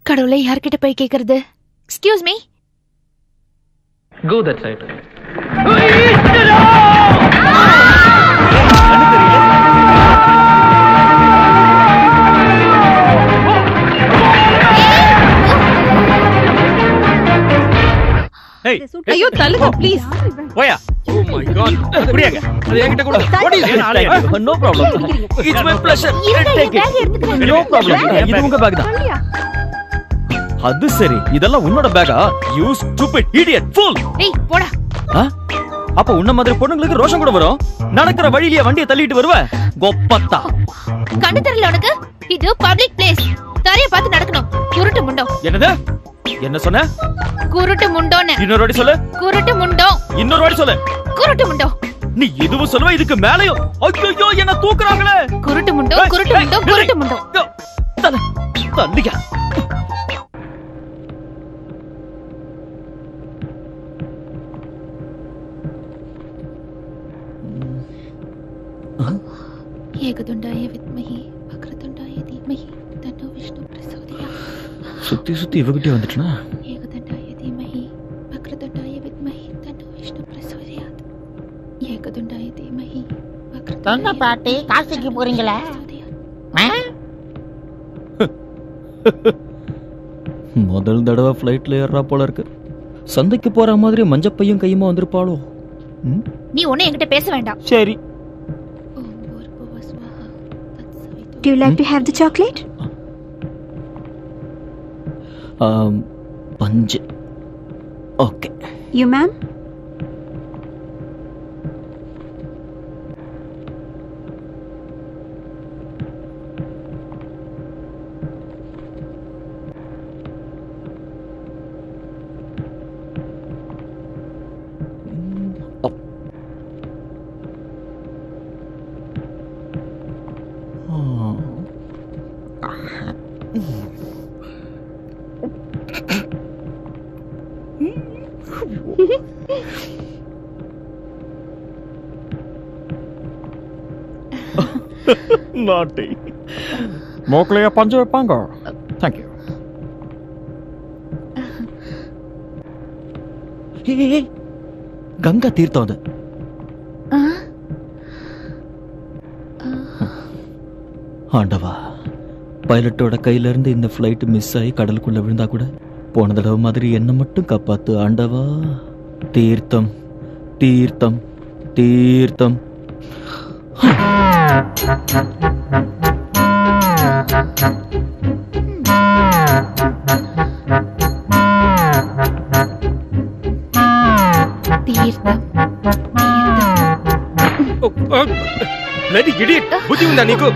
கடவுளை யார்கிட்ட போய் கேக்குறது? Excuse me. Go that side. ஐயோ தள்ளுங்க ப்ளீஸ். போயா. Oh my god. புரியாங்க. அது என்கிட்ட கொடு. What is this? No problem. It's my pleasure. Take it. No problem. இது உங்க பேக் தான். அது சரி. இதெல்லாம் உன்னோட பேக்கா? You stupid idiot fool. ஏய் போடா. அப்ப உன்ன மாதிரி பொண்ணுங்களுக்கு ரோஷம் கூட வரும். நடக்கிற வழியிலேயே வண்டியை தள்ளிட்டு வருவ. கோப்பத்தா. கண்ணு தெரியல உனக்கு? இது பப்ளிக் பிளேஸ். தரைய பார்த்து நடக்கணும். குருட்டு முண்டோ. என்னது? என்ன சொன்ன? குருட்டு முண்டோன்னு. இன்னொரு வாட்டி சொல்லு. குருட்டு முண்டோ. இன்னொரு வாட்டி சொல்லு. குருட்டு முண்டோ. நீ இதுவும் சொல்லுவ இதுக்கு மேலயும். ஐயோ என்ன தூக்குறாங்களே. குருட்டு முண்டோ குருட்டு முண்டோ குருட்டு முண்டோ. தள்ளியா. ஏகதுண்டாய வித்மஹி வக்ரதுண்டாய தீமஹி தன்னோ விஷ்ணு பிரசோதயாத். சுத்தி சுத்தி இவகிட்டே வந்துட்டனா? ஏகதுண்டாய தீமஹி வக்ரதுண்டாய வித்மஹி தன்னோ விஷ்ணு பிரசோதயாத். ஏகதுண்டாய தீமஹி வக்ரதுண்டாய. என்ன பாட்டி காசிக்கு போறீங்களா? முதல் தடவை ஃளைட்ல ஏறா போல இருக்கு. சந்தைக்கு போற மாதிரி மஞ்சப்பையும் கையுமா வந்திருப்பாளோ? நீ ஒண்ணு என்கிட்ட பேச வேண்டாம். சரி. Do you like to have the chocolate? Panj. Okay. You, ma'am? Naughty. மோக்கலையா பஞ்சு வைப்பாங்க. Thank you. Hey, கங்கா தீர்த்தம் அது. ஆண்டவா, பைலட்டோட கையில இருந்து இந்த ஃளைட் மிஸ் ஆகி கடலுக்குள்ள விழுந்தா கூட போன தடவை மாதிரி என்ன மட்டும் காப்பாத்து ஆண்டவா. தீர்த்தம் தீர்த்தம் தீர்த்தம். bloody idiot. புத்தி உண்டா நீக்கு?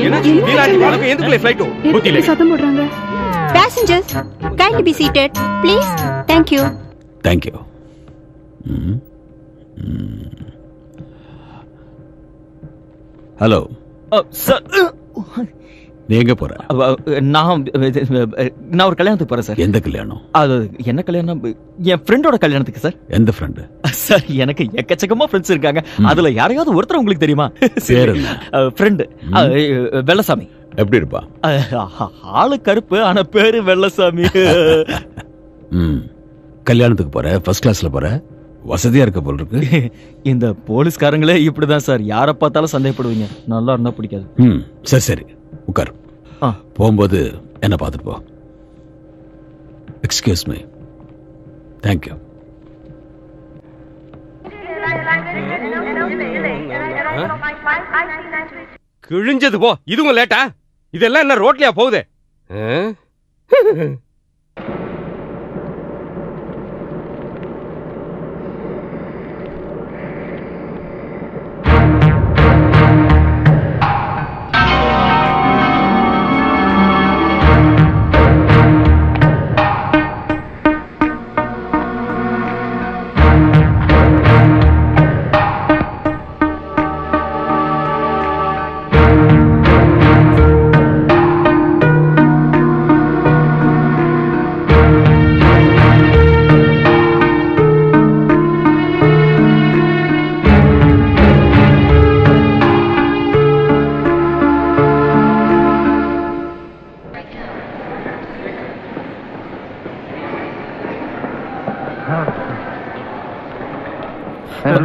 என்ன நீலாண்டி வாளுக்கு ఎందుకులే ఫ్లైట్? புத்தி இல்ல. சத்தம் போடுறாங்க. Passengers, kindly be seated, please. Thank you. Thank you. Hello sir, நீ எங்க போற? நான் ஒரு கல்யாணத்துக்கு போறேன் சார். எந்த கல்யாணம்? அது என்ன கல்யாணம்? என் ஃப்ரெண்டோட கல்யாணத்துக்கு சார். எந்த ஃப்ரெண்டு? சார், எனக்கு எக்கச்சக்கமா ஃப்ரெண்ட்ஸ் இருக்காங்க. அதுல யாரையாவது ஒருத்தர் உங்களுக்கு தெரியுமா? பேர் என்ன? ஃப்ரெண்டு வெள்ளசாமி. எப்படி இருப்பா? ஆளு கருப்பு, ஆனா பேரு வெள்ளசாமி. கல்யாணத்துக்கு போற, ஃபர்ஸ்ட் கிளாஸ்ல போற, வசதியா இருக்க போல இருக்கு. இந்த போலீஸ்காரங்களே இப்படிதான் சார், யாரை பார்த்தாலும் சந்தேகப்படுவீங்க. நல்லா இருந்தா பிடிக்காது. சரி சரி உட்கார். போகும்போது என்ன பார்த்துட்டு போ. Excuse me. தேங்க்யூ. கிழிஞ்சது போ. இதுவும் லேட்டா? இதெல்லாம் என்ன ரோட்லயா போகுது?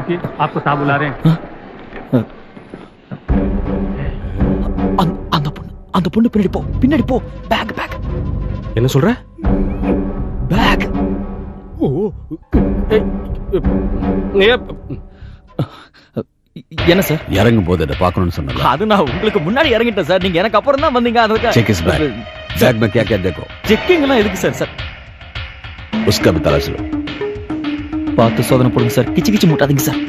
रुकिए, आपको साहब बुला रहे हैं। அந்த பொண்ணு பின்னாடி போ பேக் என்ன சொல்ற? பேக் ஓ என்ன சார் இறங்கும் போது அதை பார்க்கணும்னு சொன்னல அது நான் உங்களுக்கு முன்னாடி இறங்கிட்டேன் சார் நீங்க எனக்கு அப்புறம் தான் வந்தீங்க அதுக்கு चेक इस बैग में क्या क्या देखो செக்கிங் எல்லாம் எதுக்கு சார் उसका भी तलाश लो பார்த்து சோதனை போடுங்க சார் கிச்சு மூட்டாதீங்க சார்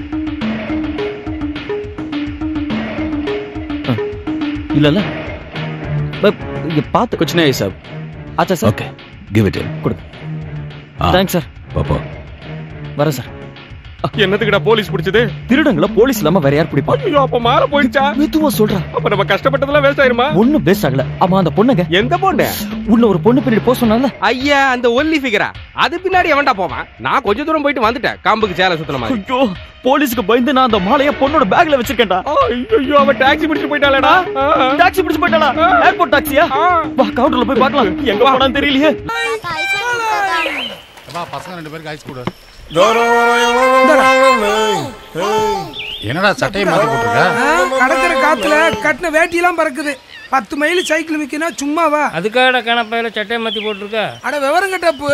இல்ல ये பார்த்து कुछ नहीं सब अच्छा सर ओके गिव इट கொடுங்க தேங்க்ஸ் சார் பாப்பா வரேன் சார் என்னத்துக்குடா போலீஸ் பிடிச்சது? திருடங்கள போலீஸ் இல்லாம வேற யார் பிடிப்பா? ஐயோ அப்ப மாற போயிடுச்சா? மெதுவா சொல்றா. அப்ப நம்ம கஷ்டப்பட்டதெல்லாம் வேஸ்ட் ஆயிருமா? ஒண்ணு வேஸ்ட் ஆகல. ஆமா அந்த பொண்ணுங்க. எந்த பொண்ணு? உள்ள ஒரு பொண்ணு பின்னாடி போ சொன்னால. ஐயா அந்த ஒல்லி ஃபிகரா. அது பின்னாடி எவன்டா போவான்? நான் கொஞ்ச தூரம் போயிட்டு வந்துட்டேன். காம்புக்கு சேல சுத்தன மாதிரி. ஐயோ போலீஸ்க்கு பயந்து நான் அந்த மாலைய பொண்ணோட பேக்ல வச்சிருக்கேன்டா. ஐயோ அவ டாக்ஸி பிடிச்சு போயிட்டாளடா. டாக்ஸி பிடிச்சு போயிட்டாளா? ஏர்போர்ட் டாக்ஸியா? வா கவுண்டர்ல போய் பார்க்கலாம். எங்க போறான்னு தெரியலையே. வா பசங்க ரெண்டு பேருக்கு ஐஸ் கொடு. என்னடா சட்டையை மாத்தி போட்டுருக்க? கடற்கர காத்துல கட்டின வேட்டி எல்லாம் பறக்குது. 10 மைல் சைக்கிள் விக்கினா சும்மாவா? அதுக்காக கணப்பையில சட்டையை மாத்தி போட்டுருக்க? அட விவரம் கட்டப்பு.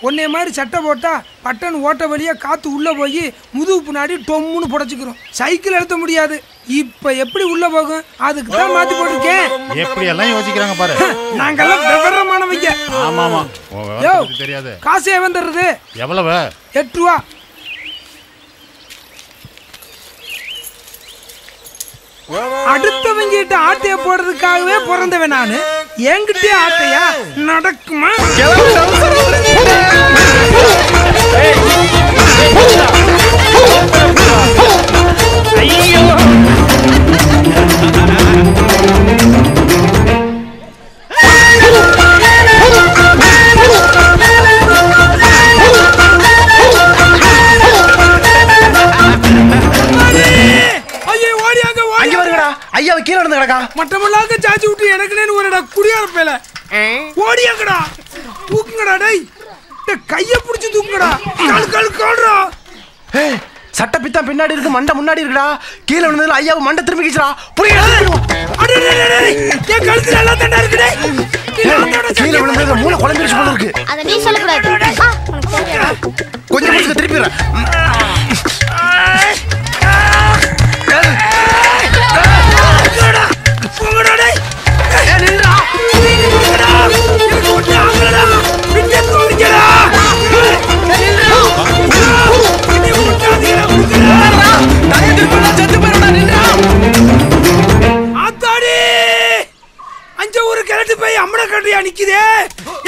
ஒன்னே மாதிரி சட்டை போட்டா பட்டன் ஓட்ட வழியா காத்து உள்ள போய் முதுகு பின்னாடி டொம்முன்னு புடைச்சுக்கிறோம். சைக்கிள் எழுத்த முடியாது. இப்ப எப்படி உள்ள போகும்? அதுக்கு தான் மாத்தி போட்டுருக்கேன். எப்படி எல்லாம் யோசிக்கிறாங்க பாரு. நாங்கெல்லாம் விவரமானவங்க. ஆமா ஆமா தெரியாது. காசு எவன் தருது? எவ்வளவு? 8 ரூபா. அடுத்தவங்க கிட்ட ஆட்டைய போடுறதுக்காகவே பிறந்தவன் நானு. என்கிட்டே ஆட்டையா நடக்குமா? ஐயாவை கீழே இருந்து கிடக்கா. மட்டமல்லாக சாச்சி விட்டு எனக்குன்னு ஒருடா குடியார பேல. ஓடியாங்கடா. தூக்குங்கடா டேய். கைய புடிச்சு தூக்குங்கடா. கால் கால் கால்றா. ஏய் சட்ட பித்தா பின்னாடி இருக்கு மண்டை முன்னாடி இருக்குடா. கீழ விழுந்ததுல ஐயாவை மண்டை திரும்பி கிச்சறா. புரியல. அடே டேய் ஏன் கழுத்துல எல்லாம் தண்டா இருக்கு டேய். கீழ விழுந்ததுல மூளை குழம்பிருச்சு போல இருக்கு. அத நீ சொல்ல கூடாது. கொஞ்சம் கொஞ்சம் திருப்பிறேன். நிக்குதே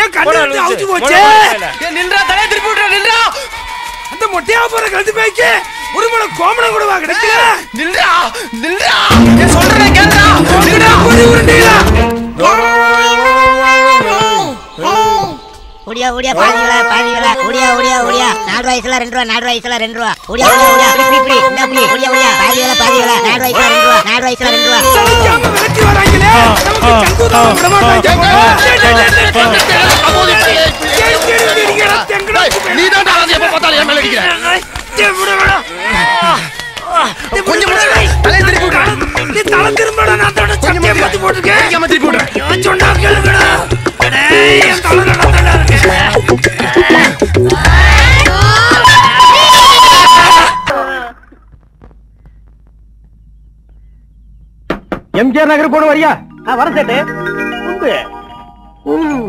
என் கண்ணு அவுச்சு போச்சு. நின்றா தலைய திருப்பி விடுறா நின்றா. அந்த மொட்டையா போற கழுத்து பேய்க்கு ஒரு மண கோமணம் கூட வா கிடைக்கல. நின்றா நின்றா நான் சொல்றேன் கேளுடா. நின்றா ஒரு உருண்டையா. ஓடியா ஓடியா பாதிகளா ஓடியா ஓடியா ஓடியா. 4 வயசுல 2 ரூபா 4 வயசுல 2 ரூபா. ஓடியா ஓடியா ஓடியா இப்படி இந்த அப்படி ஓடியா ஓடியா பாதிகளா 4 வயசுல 2 ரூபா 4 வயசுல 2 ரூபா. சமைக்காம வெட்டி வராங்களே. நமக்கு கங்குதா விட மாட்டாங்க. நீ தான் ஆளை எப்ப பார்த்தாலும் என் மேல அடிக்கிற. கொஞ்சம் தலைய திருப்பி விடுறா. நீ தலை திரும்படா. நான் தட சட்டையை மாத்தி போட்டுருக்கேன். கொஞ்சம் திருப்பி விடுறா. சொன்னா கேளுங்கடா. டேய் என் தலை நடந்தடா இருக்கு. எம்ஜிஆர் நகர் போன வரியா? வர சேட்டு.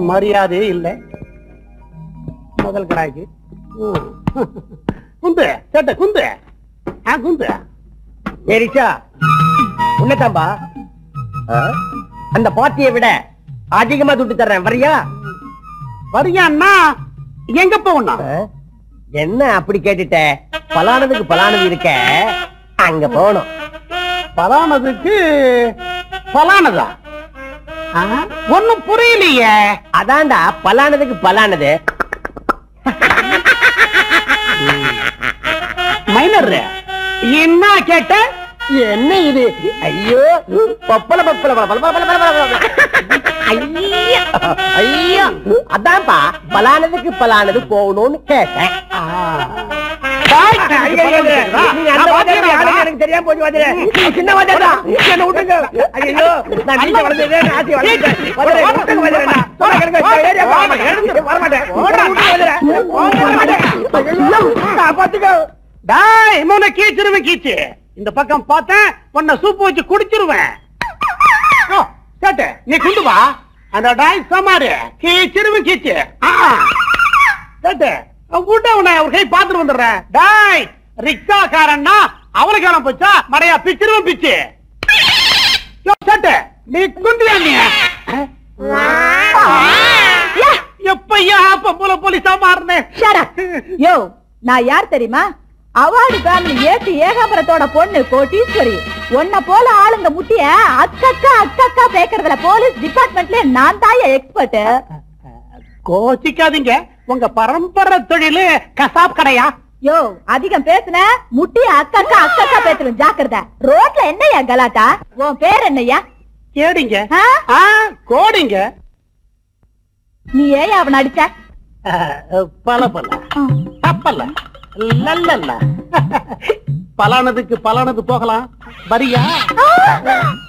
மரியாதை இல்ல முதல் கடாய்க்கு. குந்து சேட்ட குந்து. குந்து ஏரிச்சா உன்னதாம்பா. அந்த பாட்டியை விட அதிகமா துட்டு தர்றேன். வரியா? வரியான்னா எங்க போனா? என்ன அப்படி கேட்டுட்ட? பலானதுக்கு பலானது இருக்க அங்க போகணும். பலானதுக்கு பலானதா? ஒண்ணும் புரியலையே. அதான்டா பலானதுக்கு பலானது. மைனர் என்ன கேட்ட? என்ன இது? ஐயோ பப்பல பப்பல ஐயோ அதான்ப்பா பலானதுக்கு பலானது போகணும்னு கேட்டேன். எனக்கு தெரியாம போச்சு வாத்தியாரே. சின்ன வாத்தியார் தான். என்ன விட்டுங்க. ஐயோ நான் வீட்டை வளர்ந்ததே ஆசி வளர்ந்தேன். விட்டுங்க வாத்தியாரே. வரமாட்டேன். பாத்துக்கோ. டாய் இவனை கீச்சிருவேன் கீச்சு. இந்த பக்கம் பார்த்தேன் உன்னை சூப்பு வச்சு குடிச்சிருவேன். கேட்டு நீ கொண்டு வா. அந்த டாய் சமாரு கீச்சிருவேன் கீச்சு. கேட்டு விட்ட உன்னை ஒரு கை பாத்துட்டு வந்துடுறேன். டாய் ரிக்ஷா காரன்னா அவளுக்கு வேணாம் போச்சா மடையா பிச்சிருவேன் பிச்சு. கேட்டு நீ குண்டியா நீ எப்பையா பொம்பளை போலீஸா மாறினேன். யோ நான் யார் தெரியுமா? அவார்டு ஃபேமிலி ஏசி ஏகாபுரத்தோட பொண்ணு கோட்டீஸ்வரி. உன்ன போல ஆளுங்க முட்டிய அக்கக்கா அக்கக்கா பேக்கறதுல போலீஸ் டிபார்ட்மெண்ட்ல நான் தாய எக்ஸ்பர்ட். கோச்சிக்காதீங்க, உங்க பரம்பரை தொழிலு கசாப் கடையா? யோ அதிகம் பேசுன முட்டிய அக்கக்கா அக்கக்கா பேசுறேன் ஜாக்கிரதை. ரோட்ல என்னையா கலாட்டா? உன் பேர் என்னையா? கேடிங்க. கோடிங்க. நீ ஏன் அவன் அடிச்ச? பல பல தப்பல்ல நல்ல பலானதுக்கு பலானது போகலாம் வரியா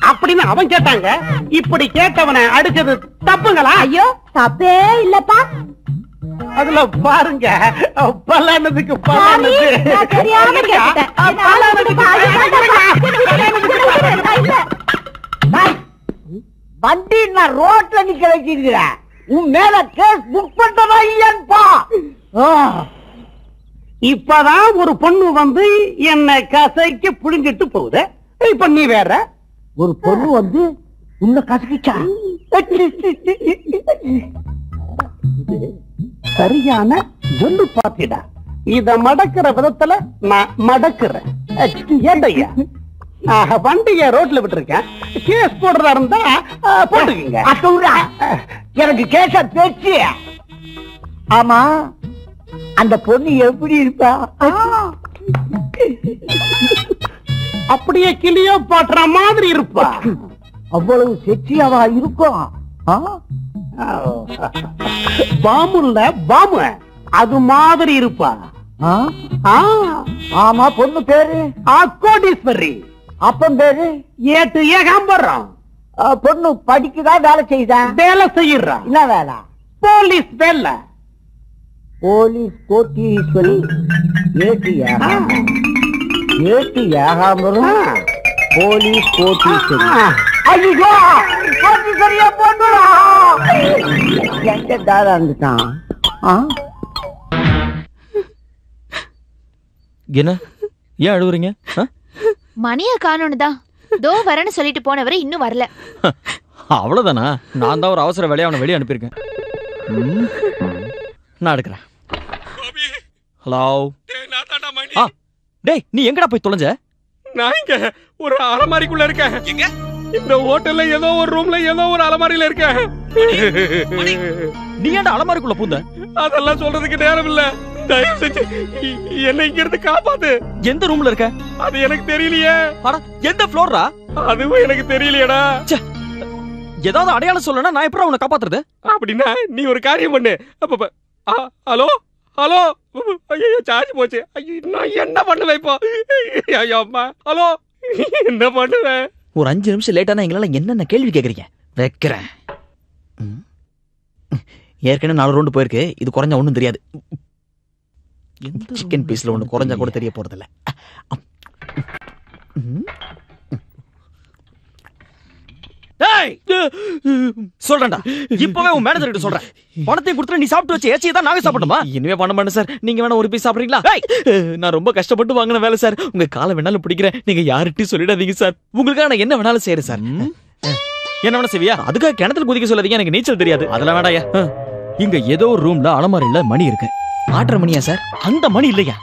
அப்படின்னு அவன் கேட்டாங்க. இப்படி கேட்டவனை அடிச்சது தப்புங்களா? ஐயோ தப்பே இல்லப்பா. அதுல பாருங்க பலானதுக்கு பலானது வண்டி நான் ரோட்ல நிக்க வச்சிருக்கிறேன். உன் மேல கேஸ் புக் பண்றதா இல்லையான்பா? இப்பதான் ஒரு பொண்ணு வந்து என்ன கசைக்கு புடிஞ்சிட்டு போகுது. இப்ப நீ வேற ஒரு பொண்ணு வந்து உன்னை கசக்கிச்சா? சரியான சொல்லு பாத்திடா. இத மடக்கிற விதத்துல நான் மடக்குறேன். ஏண்டையா வண்டிய ரோட்ல விட்டுருக்கேன். கேஸ் போடுறதா இருந்தா போட்டுக்கீங்க. எனக்கு கேஸ பேச்சு. ஆமா அந்த பொண்ணு எப்படி இருப்பா? அப்படியே கிளியோ பாட்டுற மாதிரி இருப்பா. அவ்வளவு செக்சியாவா இருக்கும்? பாம்புல பாம்பு அது மாதிரி இருப்பா. ஆமா பொண்ணு பேரு கோடீஸ்வரி. அப்பன் பேரு ஏட்டு ஏகாம்பரம். பொண்ணு படிக்குதா வேலை செய்யுதா? வேலை செய்யறா. என்ன வேலை? போலீஸ் வேலை. போலீஸ் கோட்டீஸ்வரி ஏட்டு ஏகாம்பரம் போலீஸ் கோட்டீஸ்வரி. ஐயோ கோட்டீஸ்வரியா பொண்ணுடா. எங்க தாரா இருந்துட்டான்? என்ன ஏன் அழுவுறீங்க? மணிய காணோன்னுதான் தோ வரேன்னு சொல்லிட்டு போனவரை இன்னும் வரல. அவ்வளவுதானா? நான் தான் ஒரு அவசர வேலையை அவனை வெளியே அனுப்பியிருக்கேன். நான் எடுக்கிறேன். ஹலோ டேய் நீ எங்கடா போய் தொலைஞ்ச? நான் இங்க ஒரு அலமாரிக்குள்ள இருக்கேன். எங்க? இந்த ஹோட்டல்ல ஏதோ ஒரு ரூம்ல ஏதோ ஒரு அலமாரியில இருக்கேன். நீ ஏன்டா அலமாரிக்குள்ள பூந்த? அதெல்லாம் சொல்றதுக்கு நேரம் இல்ல. தயவு செஞ்சு என்ன இங்க இருந்து காப்பாத்து. எந்த ரூம்ல இருக்க? அது எனக்கு தெரியலையே. எந்த ஃப்ளோரா? அதுவும் எனக்கு தெரியலையேடா. ஏதாவது அடையாளம் சொல்லனா நான் எப்படி உன்னை காப்பாத்துறது? அப்படின்னா நீ ஒரு காரியம் பண்ணு. ஹலோ ஹலோ ஐயோ சார்ஜ் போச்சு. ஐயோ நான் என்ன பண்ணுவேன் இப்போ? ஐயோ அம்மா ஹலோ என்ன பண்ணுவேன்? ஒரு 5 நிமிஷம் லேட்டானா எங்களால என்னென்ன கேள்வி கேக்குறீங்க? வைக்கிறேன். ஏற்கனவே 4 ரவுண்டு போயிருக்கு. இது குறைஞ்சா ஒண்ணும் தெரியாது. சிக்கன் பீஸ்ல ஒண்ணு குறைஞ்சா கூட தெரிய போறது இல்ல. சொல்றேன்டா இப்பவே உன் மேனேஜர் கிட்ட சொல்றேன். பணத்தை கொடுத்து நீ சாப்பிட்டு வச்சு ஏச்சி தான் நாங்க சாப்பிடணுமா? இனிமே பண்ண மாட்டேன் சார். நீங்க வேணா ஒரு பீஸ் சாப்பிடுறீங்களா? நான் ரொம்ப கஷ்டப்பட்டு வாங்கின வேலை சார். உங்க காலை வேணாலும் பிடிக்கிறேன். நீங்க யார்கிட்டயும் சொல்லிடாதீங்க சார். உங்களுக்காக நான் என்ன வேணாலும் செய்யறேன் சார். என்ன வேணா செய்வியா? அதுக்காக கிணத்துல குதிக்க சொல்லாதீங்க. எனக்கு நீச்சல் தெரியாது. அதெல்லாம் வேண்டாயா. இங்க ஏதோ ஒரு ரூம்ல அலமாரியில மணி இருக்கு. ஆட்டற மணியா சார்? அந்த மணி இல்லையா?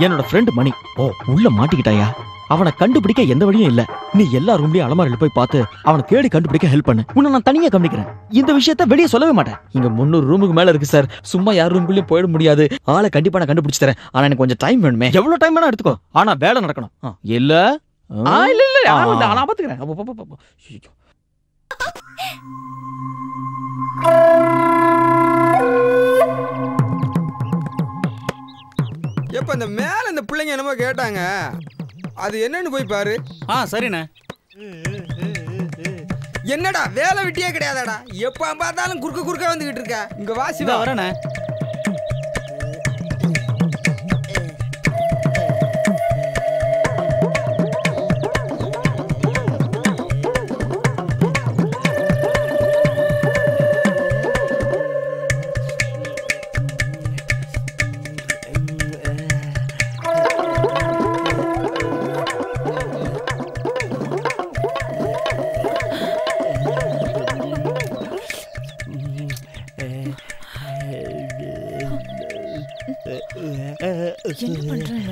என்னோட ஃப்ரெண்ட் மணி. ஓ உள்ள மாட்டிக்கிட்டாயா? அவனை கண்டுபிடிக்க எந்த வழியும் இல்ல. நீ எல்லா ரூம்லயும் அலமாரியில போய் பார்த்து அவனை தேடி கண்டுபிடிக்க ஹெல்ப் பண்ணு. உன்னை நான் தனியா கவனிக்கிறேன். இந்த விஷயத்த வெளியே சொல்லவே மாட்டேன். இங்க 300 ரூமுக்கு மேல இருக்கு சார். சும்மா யார் ரூமுக்குள்ளயும் போயிட முடியாது. ஆளை கண்டிப்பா நான் கண்டுபிடிச்சு தரேன். ஆனா எனக்கு கொஞ்சம் டைம் வேணுமே. எவ்வளவு டைம் வேணா எடுத்துக்கோ. ஆனா வேலை நடக்கணும். இல்ல இல்ல இல்ல நான் பாத்துக்கிறேன். எப்ப இப்ப அந்த மேல இந்த பிள்ளைங்க என்னமோ கேட்டாங்க, அது என்னன்னு போய் பாரு. சரிண்ணே. என்னடா வேலை வெட்டியே கிடையாதாடா, எப்ப பார்த்தாலும் குறுக்க வந்துகிட்டு இருக்க. இங்க வாசி வரண்ணே. என்ன பண்றாங்க?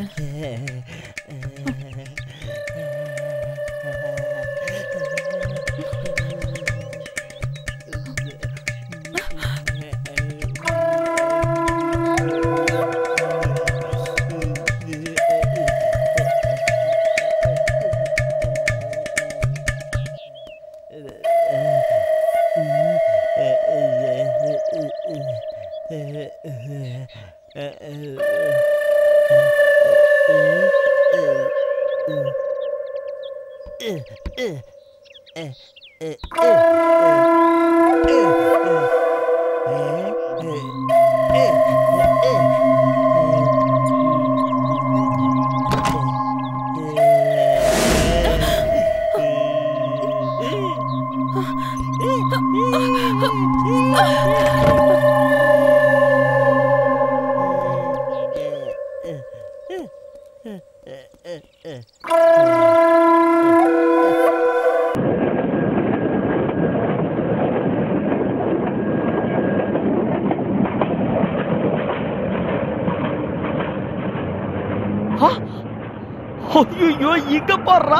ஐயோ, இங்க பாருடா.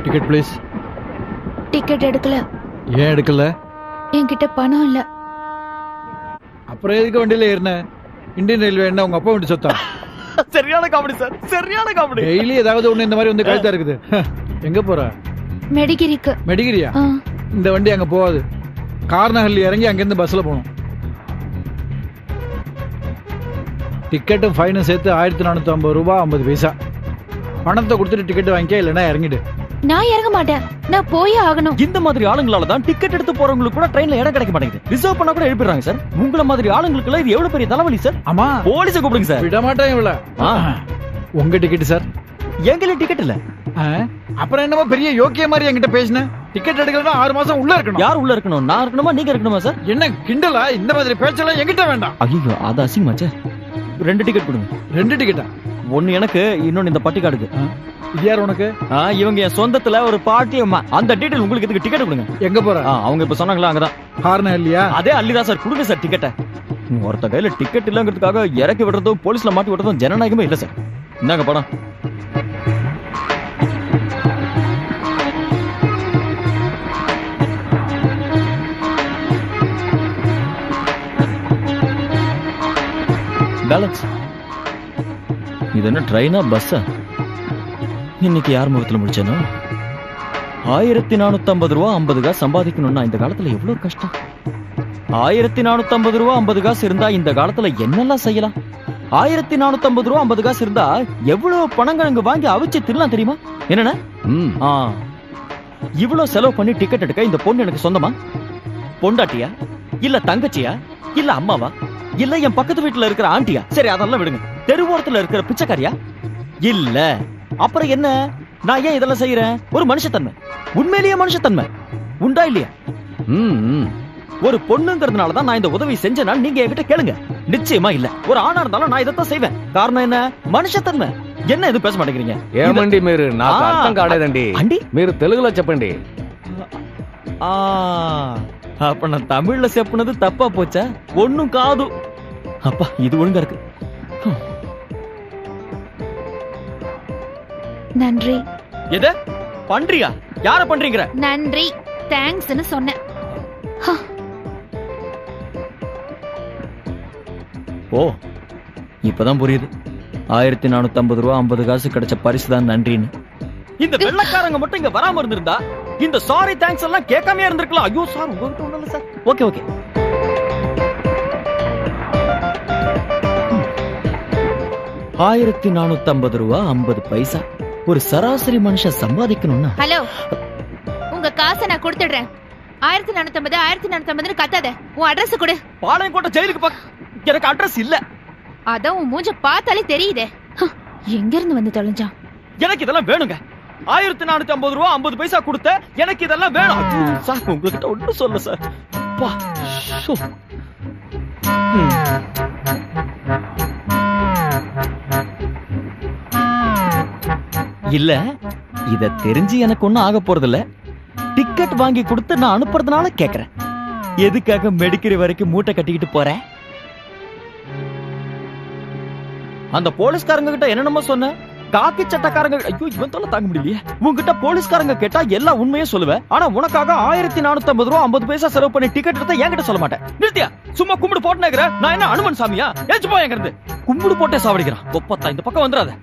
Ticket please. டிக்கெட் எடுக்கல. ஏன் எடுக்கல? என்கிட்ட பணம் இல்ல. அப்புறம் எதுக்கு வண்டியில ஏறின? இந்தியன் ரயில்வே என்ன உங்க அப்பா வண்டி சொத்தா? சரியான காமெடி சார், சரியான காமெடி. டெய்லி ஏதாவது ஒண்ணு இந்த மாதிரி வந்து கழுத்தா இருக்குது. எங்க போற? மெடிகிரிக்கு. மெடிகிரியா? இந்த வண்டி அங்க போகாது. கார்னஹள்ளி இறங்கி அங்கிருந்து பஸ்ல போகணும். டிக்கெட்டும் ஃபைனும் சேர்த்து 1450 ரூபாய் 50 பைசா. பணத்தை கொடுத்துட்டு டிக்கெட் வாங்கிக்க, இல்லைன்னா இறங்கிடு. நான் இறங்க மாட்டேன், நான் போயே ஆகணும். இந்த மாதிரி ஆளுங்களால தான் டிக்கெட் எடுத்து போறவங்களுக்கு கூட ட்ரெயின்ல இடம் கிடைக்க மாட்டேங்குது. ரிசர்வ் பண்ணா கூட எழுப்பிடுறாங்க சார். உங்கள மாதிரி ஆளுங்களுக்கு இது எவ்வளவு பெரிய தலைவலி சார். ஆமா, போலீஸை கூப்பிடுங்க சார். விட மாட்டேன் இவள. உங்க டிக்கெட் சார்? எங்கள டிக்கெட் இல்ல. அப்புறம் என்னமோ பெரிய யோக்கிய மாதிரி என்கிட்ட பேசின. டிக்கெட் எடுக்கலன்னா 6 மாசம் உள்ள இருக்கணும். யார் உள்ள இருக்கணும்? நான் இருக்கணுமா நீங்க இருக்கணுமா சார்? என்ன கிண்டலா? இந்த மாதிரி பேச்செல்லாம் என்கிட்ட வேண்டாம். ஐயோ, அது அசிங்கமாச்சே. 2 டிக்கெட் கொடுங்க. 2 டிக்கெட்டா? ஒன்னு எனக்கு, இன்னொன்னு இந்த பட்டிக்காடுக்கு. இது யார் உனக்கு? இவங்க என் சொந்தத்துல ஒரு பாட்டி அம்மா. அந்த டீடைல் உங்களுக்கு எதுக்கு? டிக்கெட் கொடுங்க. எங்க போற? அவங்க இப்ப சொன்னாங்களா அங்கதான். காரணம் இல்லையா? அதே அள்ளிதான் சார். கொடுங்க சார் டிக்கெட்டை. ஒருத்த கையில டிக்கெட் இல்லங்கிறதுக்காக இறக்கி விடுறதும் போலீஸ்ல மாட்டி விடுறதும் ஜனநாயகமே இல்ல சார். என்னங்க படம்? பேலன்ஸ். இது என்ன ட்ரெயினா பஸ்ஸா? இன்னைக்கு யார் முகத்துல முடிச்சேனோ? 1450 ரூபா 50 காசு சம்பாதிக்கணும்னா இந்த காலத்துல எவ்வளவு கஷ்டம். 1450 ரூபா 50 காசு இருந்தா இந்த காலத்துல என்னெல்லாம் செய்யலாம். 1450 ரூபா 50 காசு இருந்தா எவ்வளவு பணங்கிழங்கு வாங்கி அவிச்சு தின்னலாம் தெரியுமா? என்னன்னா இவ்வளவு செலவு பண்ணி டிக்கெட் எடுக்க இந்த பொண்ணு எனக்கு சொந்தமா? பொண்டாட்டியா, இல்ல தங்கச்சியா, இல்ல அம்மாவா, இல்ல என் பக்கத்து வீட்டுல இருக்கிற ஆண்டியா? சரி, அதெல்லாம் விடுங்க. தெருவோரத்துல இருக்கிற பிச்சைக்காரியா? இல்ல. அப்புறம் என்ன? நான் ஏன் இதெல்லாம் செய்யறேன்? ஒரு மனுஷத்தன்மை. உண்மையிலேயே மனுஷத்தன்மை உண்டா இல்லையா? ஒரு பொண்ணுங்கிறதுனாலதான் நான் இந்த உதவி செஞ்சேன்னா நீங்க என்கிட்ட கேளுங்க. நிச்சயமா இல்ல. ஒரு ஆணா இருந்தாலும் நான் இதைத்தான் செய்வேன். காரணம் என்ன? மனுஷத்தன்மை. என்ன எதுவும் பேச மாட்டேங்கிறீங்க? ఏమండి మీరు నాకు అర్థం కాలేదండి. అండి మీరు తెలుగులో చెప్పండి. அப்ப நான் தமிழ்ல செப்புனது தப்பா போச்சா? ஒண்ணும் காது. அப்பா, இது ஒழுங்கா இருக்கு. நன்றி. எது பண்றியா? யார பண்றீங்க? நன்றி, தேங்க்ஸ்னு சொன்னேன். ஓ, இப்பதான் புரியுது. 1450 ரூபா 50 காசு கிடைச்ச பரிசு தான் நன்றின்னு. இந்த வெள்ளக்காரங்க மட்டும் இங்க வராம இருந்திருந்தா இந்த சாரி தேங்க்ஸ் எல்லாம் கேட்காம இருந்திருக்கலாம். ஐயோ சார், உங்ககிட்ட ஒண்ணும் இல்ல சார். Okay okay. 1450 ரூபா 50 பைசா. ஒரு சராசரி மனுஷன் சம்பாதிக்கணும்னா. ஹலோ, உங்க காசை நான் கொடுத்துடுறேன். 1450 1450 கத்தாத. உன் அட்ரஸ் கொடு. பாளையங்கோட்டை ஜெயிலுக்கு எனக்கு அட்ரஸ் இல்ல. அதான் உன் மூஞ்ச பார்த்தாலே தெரியுதே. எங்க இருந்து வந்து தொலைஞ்சான்? எனக்கு இதெல்லாம் வேணுங்க. 1450 ரூபா 50 பைசா கொடுத்த எனக்கு இதெல்லாம் வேணும் சார். உங்ககிட்ட ஒன்றும் சொல்ல சார். இல்ல, இத தெரிஞ்சு எனக்கு ஒண்ணும் ஆக போறதில்ல. டிக்கெட் வாங்கி கொடுத்து நான் அனுப்புறதுனால கேக்குறேன். எதுக்காக மெடிக்கிற வரைக்கும் மூட்டை கட்டிக்கிட்டு போறேன்? அந்த போலீஸ்காரங்க கிட்ட என்னென்னமோ சொன்ன. காக்கி சட்டக்காரங்க, ஐயோ இவன் தொல்லை தாங்க முடியலையே. உங்ககிட்ட போலீஸ்காரங்க கேட்டா எல்லா உண்மையும் சொல்லுவேன். ஆனா உனக்காக 1450 ரூபா 50 பைசா செலவு பண்ணி டிக்கெட் எடுத்தா என்கிட்ட சொல்ல மாட்டேன். நிறுத்தியா? சும்மா கும்பிடு போட்டுனேங்கிற. நான் என்ன அனுமன் சாமியா? ஏச்சு போய் எங்க இருந்து கும்பிடு போட்டே சாவடிக்கிறான். ஒப்பத்தா இந்த பக்கம் வந்துடாத.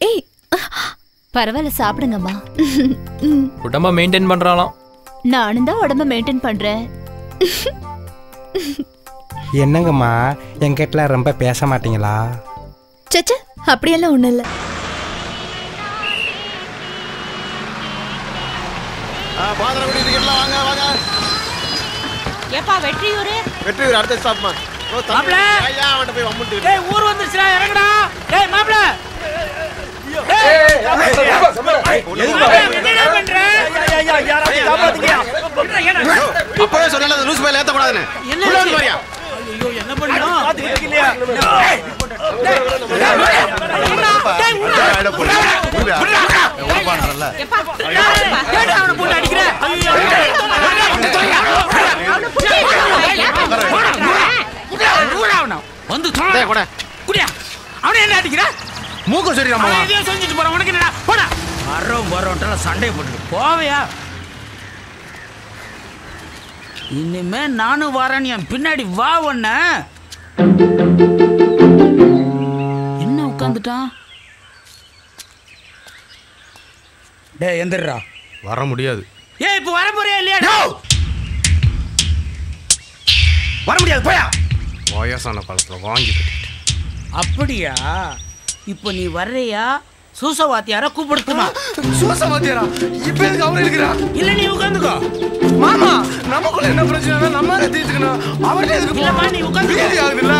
ஏய், பரவாயில்ல சாப்பிடுங்கம்மா. உடம்ப மெயின்டைன் பண்றாளாம். நானும் தான் உடம்ப மெயின்டைன் பண்றேன். என்னங்கம்மா, என்கிட்ட ரொம்ப பேச மாட்டீங்களா? சச்ச, அப்படியெல்லாம் ஒண்ணும் இல்ல. வாங்க வாங்க. ஏப்பா வெற்றியூர் அடுத்த ஸ்டாப்மா. ஊர் வந்துருச்சுடா, இறங்குடா. டேய் மாப்ள, அப்பவே சொன்னல லூஸ் மேல ஏத்த கூடாதுன்னு. உள்ள வந்து பாரியா. ஐயோ என்ன பண்ணணும்? பாத்துக்கிட்டு இல்லையா? வந்து குடியா. அவனை என்ன அடிக்கிற? மூக்க சரிடாமா. இதே செஞ்சுட்டு போற. உனக்கு என்னடா? போடா. வரோம் சண்டையை போட்டுட்டு போவையா? இனிமே நானும் வரேன். என் பின்னாடி வா. ஒன்ன என்ன உட்காந்துட்டான்? டே எந்திரா. வர முடியாது. ஏய், இப்ப வர போறியா இல்லையா? வர முடியாது. போயா. வயசான காலத்துல வாங்கி கட்டிட்டு. அப்படியா? இப்போ நீ வர்றியா? சூசவாத்தியார கூப்பிடுமா? சூசவாத்தியாரா? இப்ப எதுக்கு அவரு இருக்கிறா? இல்ல நீ உட்காந்துக்கோ. மாமா, நமக்குள்ள என்ன பிரச்சனை? நம்ம தீர்த்துக்கணும். அவரே எதுக்கு? இல்லம்மா, நீ உட்காந்து. பேதி ஆகுதுல்ல?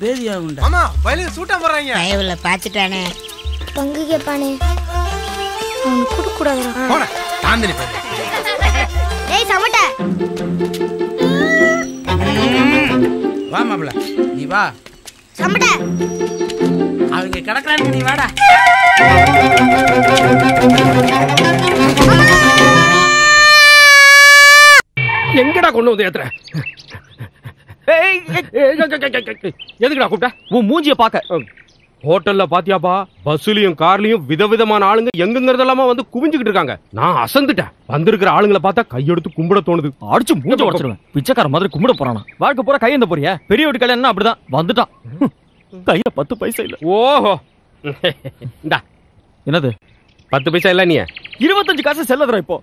பேதி ஆகும். மாமா, வயலின் சூட்டா போறாங்க. பயவுல பாத்துட்டானே. பங்கு கேப்பானே. அவன் குடு கூடாதுடா. போடா. தாந்தினி பாரு. டேய் சமட்ட. வா மாப்ள, நீ வா. சமட்ட. அவங்க கடக்குறாங்க, நீ வாடா. எங்கடா கொண்டு வந்து ஏத்துற? எதுக்குடா கூப்பிட்ட? உன் மூஞ்சிய பாக்க. ஹோட்டல்ல பாத்தியாப்பா, பஸ்லயும் கார்லயும் விதவிதமான ஆளுங்க எங்கெங்கறதெல்லாமா வந்து குவிஞ்சுக்கிட்டு இருக்காங்க. நான் அசந்துட்டேன். வந்திருக்கிற ஆளுங்களை பார்த்தா கையெடுத்து கும்பிட தோணுது. அடிச்சு மூஞ்ச உடைச்சிருவேன். பிச்சைக்கார மாதிரி கும்பிட போறானா? வாழ்க்கை பூரா கையெந்த போறியா? பெரிய வீட்டு கல்யாணம் அப்படிதான். வந்துட்டான். கையில 10 பைசா இல்ல. ஓஹோ, இந்தா. என்னது 10 பைசா இல்ல? நீ 25 காசு செல்லதுரா. இப்போ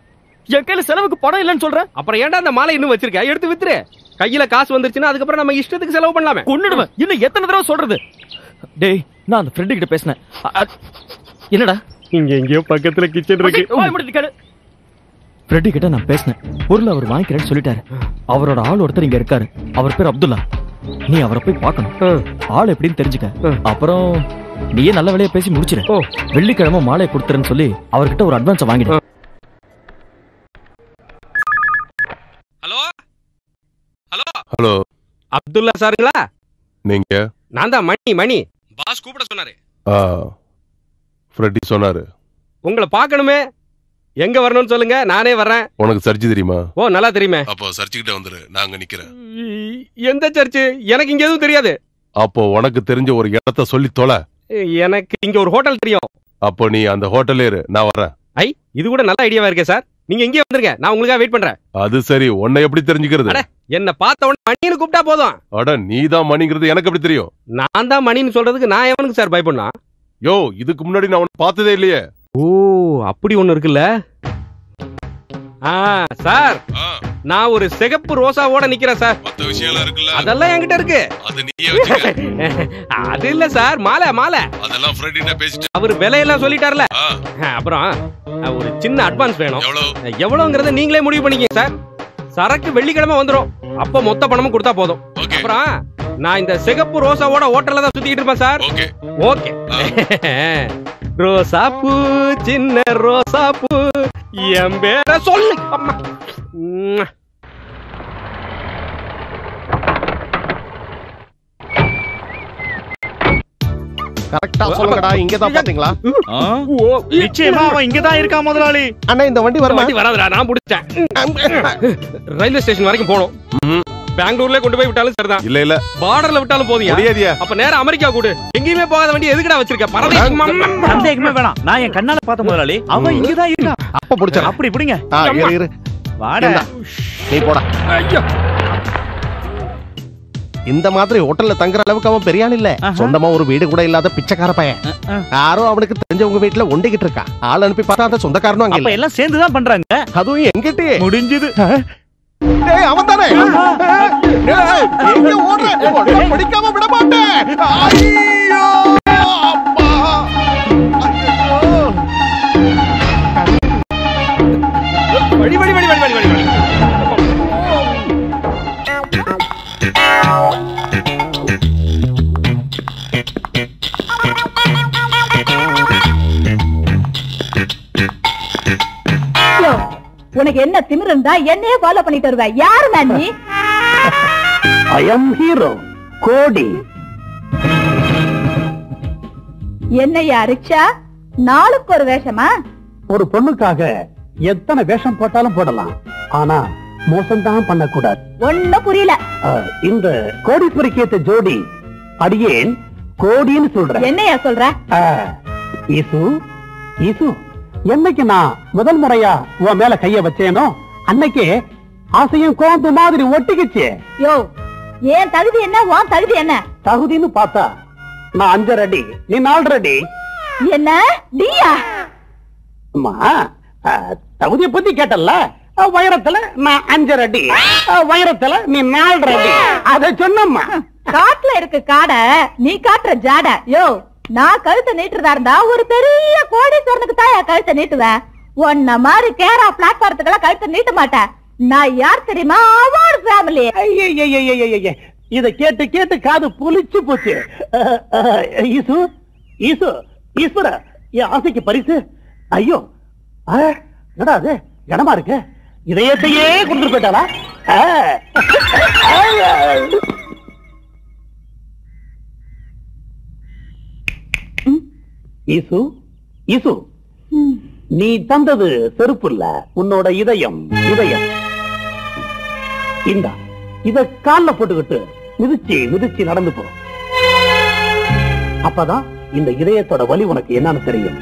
என் கையில செலவுக்கு பணம் இல்லன்னு சொல்ற. அப்புறம் ஏன்டா அந்த மாலை இன்னும் வச்சிருக்க? எடுத்து வித்துரு. கையில காசு வந்துருச்சுன்னா அதுக்கப்புறம் நம்ம இஷ்டத்துக்கு செலவு பண்ணலாமே. கொன்னுடுவேன். இன்னும் எத்தனை தடவை சொல்றது? டேய், நான் அந்த ஃப்ரெண்டு கிட்ட பேசினேன். என்னடா? இங்க எங்கேயோ பக்கத்துல கிச்சன் இருக்கு. ஃப்ரெண்டு கிட்ட நான் பேசினேன். பொருள் அவர் வாங்கிக்கிறேன்னு சொல்லிட்டாரு. அவரோட ஆள் ஒருத்தர் இங்க இருக்காரு. அவர் பேர் அப்துல்லா. நீ அவரை போய் பார்க்கணும். ஆள் எப்படின்னு தெரிஞ்சுக்க. அப்புறம் நீயே நல்ல வேலையா பேசி முடிச்சிரு. வெள்ளிக்கிழமை மாலையை கொடுத்துறேன்னு சொல்லி அவர்கிட்ட ஒரு அட்வான்ஸ் வாங்கிடு. ஹலோ ஹலோ ஹலோ, அப்துல்லா சாருங்களா? நீங்க? நான் தான் மணி. பாஸ் கூப்பிட சொன்னாரு. ஃப்ரெட்டி சொன்னாரு. உங்களை பார்க்கணுமே. எங்க வரணும்னு சொல்லுங்க, நானே வர்றேன். உனக்கு சர்ச்சு தெரியுமா? ஓ, நல்லா தெரியுமே. அப்போ சர்ச்சுக்கிட்ட வந்துரு, நாங்க நிக்கிறேன். எந்த சர்ச்சு? எனக்கு இங்க எதுவும் தெரியாது. அப்போ உனக்கு தெரிஞ்ச ஒரு இடத்த சொல்லி தொலை. எனக்கு இங்க ஒரு ஹோட்டல் தெரியும். அப்போ நீ அந்த ஹோட்டல்ல இரு, நான் வரேன். ஐ, இது கூட நல்ல ஐடியாவா இருக்கே சார். நீங்க இங்கே வந்துருங்க, நான் உங்களுக்காக வெயிட் பண்றேன். அது சரி, உன்னை எப்படி தெரிஞ்சுக்கிறது? என்ன பார்த்த உடனே மணின்னு கூப்பிட்டா போதும். அட நீதான் மணிங்கிறது எனக்கு எப்படி தெரியும்? நான் தான் மணின்னு சொல்றதுக்கு நான் எவனுக்கு சார் பயப்படனா? யோ, இதுக்கு முன்னாடி நான் உன்னை பார்த்ததே இல்லையே. ஓ, அப்படி ஒண்ணு இருக்குல்ல. சார், நான் ஒரு சிகப்பு ரோசாவோட நிக்கிறேன் சார். மத்த விஷயம்லாம் இருக்குல்ல, அதெல்லாம் என்கிட்ட இருக்கு. அது நீயே வச்சுக்க. அது இல்ல சார், மாலை மாலை. அதெல்லாம் ஃப்ரெண்டிட்ட பேசிட்டு அவர் விலையெல்லாம் சொல்லிட்டார்ல. அப்புறம் ஒரு சின்ன அட்வான்ஸ் வேணும். எவ்வளவுங்கறத நீங்களே முடிவு பண்ணிக்கங்க சார். சரக்கு வெள்ளிக்கிழமை வந்துரும், அப்ப மொத்த பணமும் கொடுத்தா போதும். அப்புறம் நான் இந்த சிகப்பு ரோசாவோட ஹோட்டல்ல தான் சுத்திட்டு இருப்பேன் சார். ஓகே. ரோசாப்பூ, சின்ன ரோசாப்பூ, என் பேர சொல்லு. அம்மா கரெக்டா சொல்லுங்கடா. இங்க தான் பாத்தீங்களா? நிச்சயமா அவன் இங்க தான் இருக்கான் முதலாளி. அண்ணா இந்த வண்டி வருமா? வண்டி வராதுடா, நான் புடிச்சேன். ரயில்வே ஸ்டேஷன் வரைக்கும் போணும். பெங்களூர்ல கொண்டு போய் விட்டாலும் சரிதான். இல்ல இல்ல, பார்டர்ல விட்டாலும் போதியா? அப்ப நேரா அமெரிக்கா கூடு. எங்கேயுமே போகாத வண்டி எதுக்குடா வச்சிருக்க? சந்தேகமே வேணாம், நான் என் கண்ணால பார்த்த முதலாளி அவன் இங்க தான் இருக்கான். அப்ப புடிச்சா அப்படி புடிங்க. இரு வாடா, நீ போடா. இந்த மாதிரி ஹோட்டல்ல தங்குற அளவுக்கு அவன் பெரிய ஆள் இல்ல. சொந்தமா ஒரு வீடு கூட இல்லாத பிச்சைக்கார பையன். யாரோ அவனுக்கு தெரிஞ்சவங்க வீட்டுல ஒண்டிக்கிட்டு இருக்கான். ஆள் அனுப்பி பார்த்தா அந்த சொந்தக்காரனும் அங்க இல்ல. எல்லாம் சேர்ந்து தான் பண்றாங்க. அதுவும் எங்கிட்டே முடிஞ்சது. டேய், அவன் தானே. எங்க ஓடுற? படிக்காம விட மாட்டேன். ஐயோ அப்பா, வழி வழி வழி வழி வழி வழி. உனக்கு என்ன திமிரு இருந்தா என்னையே ஃபாலோ பண்ணிட்டு வருவ? யாரு நீ? ஐ அம் ஹீரோ கோடி. என்னையா ரிக்ஷா, நாளுக்கு ஒரு வேஷமா? ஒரு பொண்ணுக்காக எத்தனை வேஷம் போட்டாலும் போடலாம், ஆனா மோசம் தான் பண்ணக்கூடாது. ஒண்ணும் புரியல. இந்த கோடீஸ்வரிக்கு ஏத்த ஜோடி அடியேன் கோடின்னு சொல்றேன். என்னையா சொல்ற? ஈசு ஈசு, என்னைக்கு நான் முதல் முறையா உன் மேல கைய வச்சேனோ அன்னைக்கு ஆசையும் கோந்து மாதிரி ஒட்டிக்கிச்சு. யோ, ஏன் தகுதி என்ன? உன் தகுதி என்ன? தகுதின்னு பார்த்தா நான் 5 அடி, நீ 4 அடி. என்ன டியா? அம்மா, தகுதியை பத்தி கேட்டல்ல. உயரத்துல நான் 5 அடி, உயரத்துல நீ 4 அடி. அத சொன்னம்மா. காட்டுல இருக்கு காடை, நீ காட்டுற ஜாட. யோ, நான் கழுத்தை நீட்டுறதா இருந்தா ஒரு பெரிய கோடீஸ்வரனுக்கு தான் என் கழுத்தை நீட்டுவேன். உன்ன மாதிரி கேரா பிளாட்பாரத்துக்கெல்லாம் கழுத்தை நீட்ட மாட்டேன். நான் யார் தெரியுமா? Award family. இத கேட்டு கேட்டு காது புளிச்சு போச்சு. ஈசு ஈசு ஈஸ்வர, என் ஆசைக்கு பரிசு. ஐயோ, என்னடா அது இடமா இருக்கு? இதயத்தையே கொண்டு போயிட்டாளா? ஈசு ஈசு, நீ தந்தது செருப்பு இல்ல, உன்னோட இதயம். இதயம் இந்த இத கால்ல போட்டுக்கிட்டு மிதிச்சு மிதிச்சு நடந்து போ. அப்பதான் இந்த இதயத்தோட வலி உனக்கு என்னன்னு தெரியும்.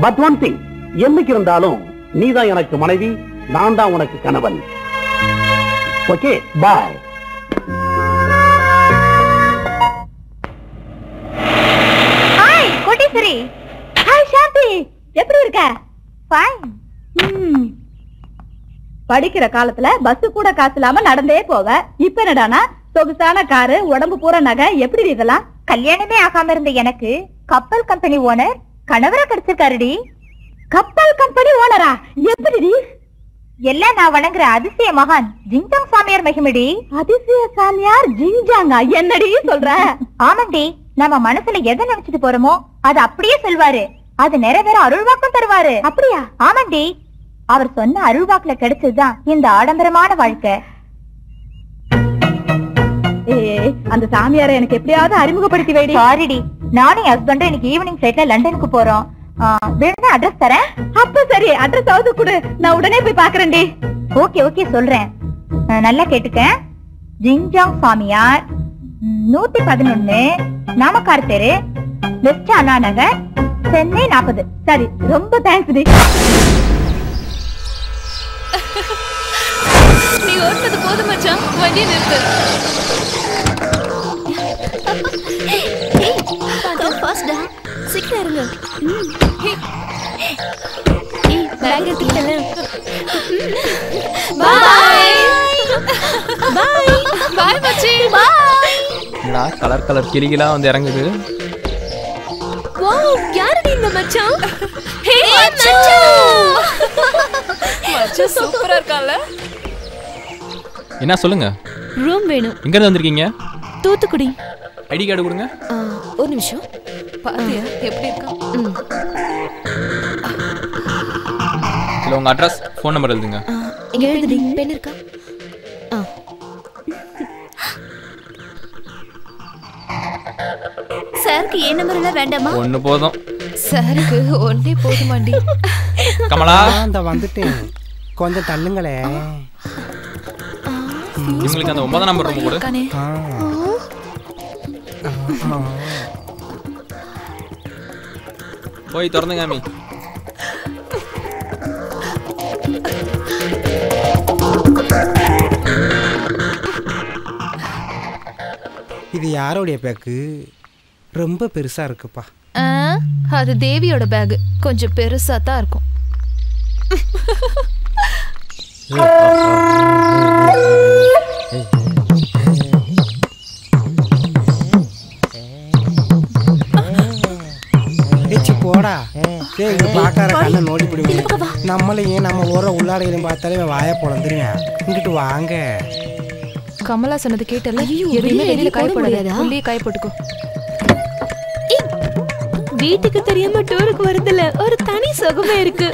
பட் ஒன் திங், என்னைக்கு இருந்தாலும் நீதான் எனக்கு மனைவி, நான் தான் உனக்கு கணவன். ஓகே, பாய். கோடீஸ்வரி, ஹாய் சாந்தி, எப்படி இருக்க? ஃபைன். படிக்கிற காலத்துல பஸ் கூட காசு இல்லாம நடந்தே போவ. இப்ப என்னடானா சொகுசான காரு, உடம்பு பூரா நகை. எப்படி இதெல்லாம்? கல்யாணமே ஆகாம இருந்த எனக்கு கப்பல் கம்பெனி ஓனர் கணவரா கிடைச்சிருக்காருடி. கப்பல் கம்பெனி ஓனரா? எப்படி? எல்லாம் நான் வணங்குற அதிசய மகான் ஜிங்ஜாங் சாமியார் மகிமடி. அதிசய சாமியார் ஜிங்ஜாங்கா? என்னடி சொல்ற? ஆமாண்டி, நம்ம மனசுல எதை நினைச்சிட்டு போறோமோ அது அப்படியே சொல்வாரு. அது நிறைவேற அருள்வாக்கம் தருவாரு. அப்படியா? ஆமாண்டி, அவர் சொன்ன அருள்வாக்குல கிடைச்சதுதான் இந்த ஆடம்பரமான வாழ்க்கை. அந்த சாமியாரை எனக்கு எப்படியாவது அறிமுகப்படுத்தி வைடி. சாரிடி, நானும் ஹஸ்பண்டும் இன்னைக்கு ஈவினிங் ஃபிளைட்ல லண்டனுக்கு போறோம். வேணும்னா அட்ரஸ் தரேன். அப்ப சரி, அட்ரஸ் ஆவது கொடு, நான் உடனே போய் பாக்குறேன்டி. ஓகே ஓகே, சொல்றேன், நல்லா கேட்டுக்க. ஜிங்ஜாங் சாமியார், 111 நாமக்கார் தெரு, வெஸ்ட் அண்ணா நகர், சென்னை 40. சரி, ரொம்ப தேங்க்ஸ் டி. நீ ஓட்டுறது போதும் மச்சான், வண்டியை நிறுத்து. ஃபாஸ்டா சீக்கிரம் இருங்க. பேக் எடுத்துட்டல. பாய் பாய் பாய் மச்சி பாய். என்னடா கலர் கலர் கிளிகளா வந்து இறங்குது. வாவ், யாரடி இந்த மச்சான்? ஹே மச்சான். மச்சான் சூப்பரா இருக்கான்ல. என்ன சொல்லுங்க? ரூம் வேணும். எங்க இருந்து வந்திருக்கீங்க? தூத்துக்குடி. ஐடி கார்டு கொடுங்க. ஒரு நிமிஷம். பாத்தியா எப்படி இருக்கான்? இல்ல உங்க அட்ரஸ், ஃபோன் நம்பர் எழுதுங்க. இங்க எழுதுடி. பென் இருக்கா? சாருக்கு ஏன் நம்பர் எல்லாம் வேண்டாமா? ஒன்னு போதும். சாருக்கு ஒன்னே போதுமாண்டி. கமலா அந்த வந்துட்டேன், கொஞ்சம் தள்ளுங்களே. இவங்களுக்கு அந்த 9 நம்பர் ரூம் கொடு. போய் திறந்துங்க அம்மி. இது யாரோடைய பேக்கு? ரொம்ப பெருசா இருக்குப்பா. அது தேவியோட பேக், கொஞ்சம் பெருசா தான் இருக்கும். போடா பாக்கார கண்ணை நோடி பிடிவாங்க. நம்மளையும் நம்ம ஊர உள்ளாடையிலும் பார்த்தாலே வாய பொழந்துருவேன். இங்கிட்டு வாங்க. கமலா சொன்னது கேட்டல, எதுவுமே வெளியில காய போடாத, உள்ளே காய போட்டுக்கோ. வீட்டுக்கு தெரியாம டூருக்கு வருதுல ஒரு தனி சுகமே இருக்கு.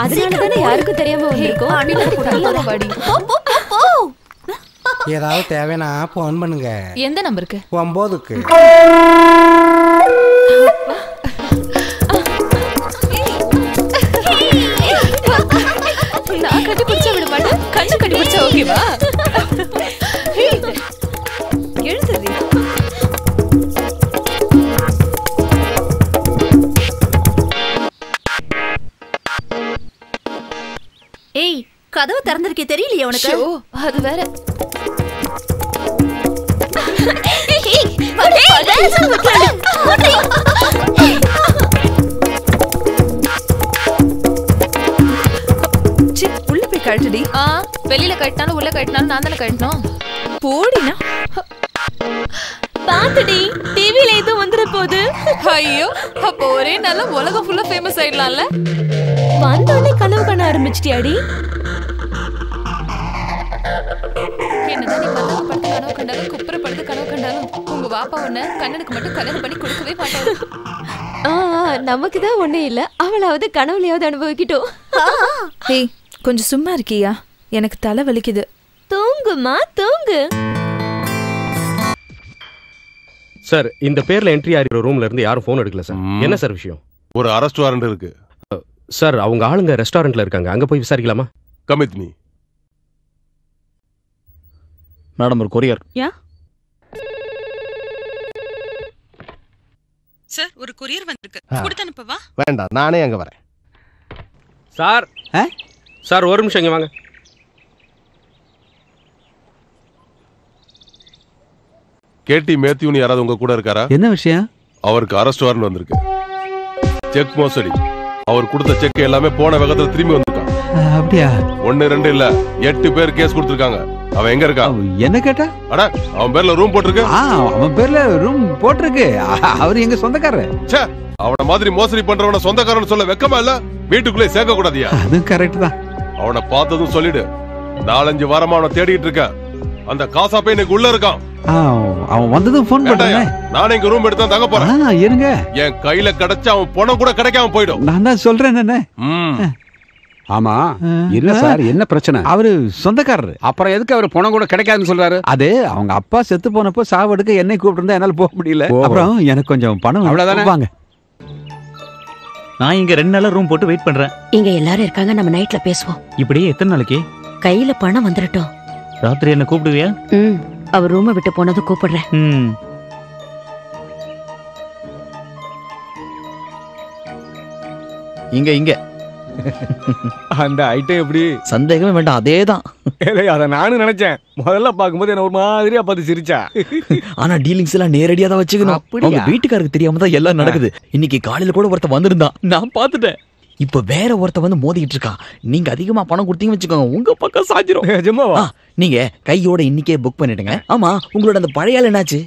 அதனால தானே யாருக்கும் தெரியாம வந்திருக்கோம். ஏதாவது தேவைனா போன் பண்ணுங்க. எந்த நம்பருக்கு? 9க்கு. நான் கட்டி பிடிச்சா விட மாட்டேன், கண்ணு கட்டி பிடிச்சா ஓகேவா? எழுதுறீ. ஏய், கதவு திறந்திருக்கே, தெரியலையே உனக்கு? அது வேற. உள்ள போய் கழட்டுடி. வெளியில கட்டினாலும் உள்ள கட்டினாலும் நான் தானே கட்டணும். போடினா பாத்துடி, டிவில ஏதோ வந்துற போகுது. ஐயோ, அப்போ ஒரே நாள்ல உலகம் ஃபுல்லா ஃபேமஸ் ஆயிடலாம்ல. வந்தோடனே கனவு காண ஆரம்பிச்சிட்டியாடி? என்னதான் நீ மல்லாக்க படுத்து கனவு கண்டாலும், குப்புற படுத்து கனவு கண்டாலும், உங்க வாப்பா உன்னை கண்ணனுக்கு மட்டும் கல்யாணம் பண்ணி கொடுக்கவே மாட்டாரு. நமக்கு தான் ஒண்ணே இல்ல, அவளாவது கனவுலையாவது அனுபவிக்கிட்டோம். ஏய், கொஞ்சம் சும்மா இருக்கியா? எனக்கு தலை வலிக்குது. தூங்குமா, தூங்கு. சார், இந்த பேர்ல என்ட்ரி ஆகிற ரூம்ல இருந்து யாரும் போன் எடுக்கல சார். என்ன சார் விஷயம்? ஒரு அரெஸ்ட் வாரண்ட் இருக்கு சார். அவங்க ஆளுங்க ரெஸ்டாரண்ட்ல இருக்காங்க, அங்க போய் விசாரிக்கலாமா? Come with me. மேடம், ஒரு கொரியர். யா சார், ஒரு கொரியர் வந்திருக்கு, கொடுத்து அனுப்பவா? வேண்டாம், நானே அங்க வரேன். சார் சார், ஒரு நிமிஷம் இங்க வாங்க. கேடி மேத்யூன்னு யாராவது உங்க கூட இருக்காரா? என்ன விஷயம்? அவருக்கு அரெஸ்ட் வாரண்ட் வந்திருக்கு. செக் மோசடி. அவர் கொடுத்த செக் எல்லாமே போன வேகத்துல திரும்பி வந்திருக்கான். அப்படியா? 1 2 இல்ல 8 பேர் கேஸ் கொடுத்திருக்காங்க. அவன் எங்க இருக்கான்? என்ன கேட்டா? அட, அவன் பேர்ல ரூம் போட்டிருக்கு. அவன் பேர்ல ரூம் போட்டிருக்கு. அவர் எங்க சொந்தக்காரர். ச்சே, அவன மாதிரி மோசடி பண்றவன சொந்தக்காரன்னு சொல்ல வெக்கமா இல்ல? வீட்டுக்குள்ளே சேர்க்க கூடாதியா? அது கரெக்ட் தான். அவனை பார்த்ததும் சொல்லிடு. 4-5 வாரமா அவனை தேடிட்டு இருக்க. அந்த காசாப்பே இன்னைக்கு உள்ள இருக்கான். அவன் வந்ததும் போன் பண்றேன். நானே இங்க ரூம் எடுத்து தங்க போறேன். இருங்க. என் கையில கிடைச்ச அவன் பணம் கூட கிடைக்காம போயிடும். நான் தான் சொல்றேன். என்ன? ஆமா, என்ன சார், என்ன பிரச்சனை? அவரு சொந்தக்காரரு. அப்புறம் எதுக்கு அவர் பணம் கூட கிடைக்காதுன்னு சொல்றாரு? அது அவங்க அப்பா செத்து போனப்போ சாவடுக்க என்னை கூப்பிட்டு இருந்தா என்னால போக முடியல. அப்புறம் எனக்கு கொஞ்சம் பணம் அவ்வளவுதானே. வாங்க. நான் இங்க 2 நாளா ரூம் போட்டு வெயிட் பண்றேன். இங்க எல்லாரும் இருக்காங்க, நம்ம நைட்ல பேசுவோம். இப்படியே எத்தனை நாளைக்கு? கையில பணம் வந்துடட்டும். ராத்திரி என்ன கூப்பிடுவியா? அவர் ரூமை விட்டு போனது கூப்பிடுறேன். இங்க அந்த ஐட்டம் எப்படி? சந்தேகமே வேண்டாம், அதேதான். அத நானும் நினைச்சேன். முதல்ல பாக்கும்போது என்ன ஒரு மாதிரியா பார்த்து சிரிச்சா. ஆனா டீலிங்ஸ் எல்லாம் நேரடியா தான் வச்சுக்கணும். அவங்க வீட்டுக்காரருக்கு தெரியாம தான் எல்லாம் நடக்குது. இன்னைக்கு காலையில கூட ஒருத்த வந்திருந்தான், நான் பாத்துட்டேன். இப்ப வேற ஒருத்த வந்து மோதிக்கிட்டு இருக்கான். நீங்க அதிகமா பணம் கொடுத்தீங்கன்னு வச்சுக்கோங்க, உங்க பக்கம் சாஞ்சிரும். நீங்க கையோட இன்னைக்கே புக் பண்ணிடுங்க. ஆமா, உங்களோட அந்த பழைய ஆள் என்னாச்சு?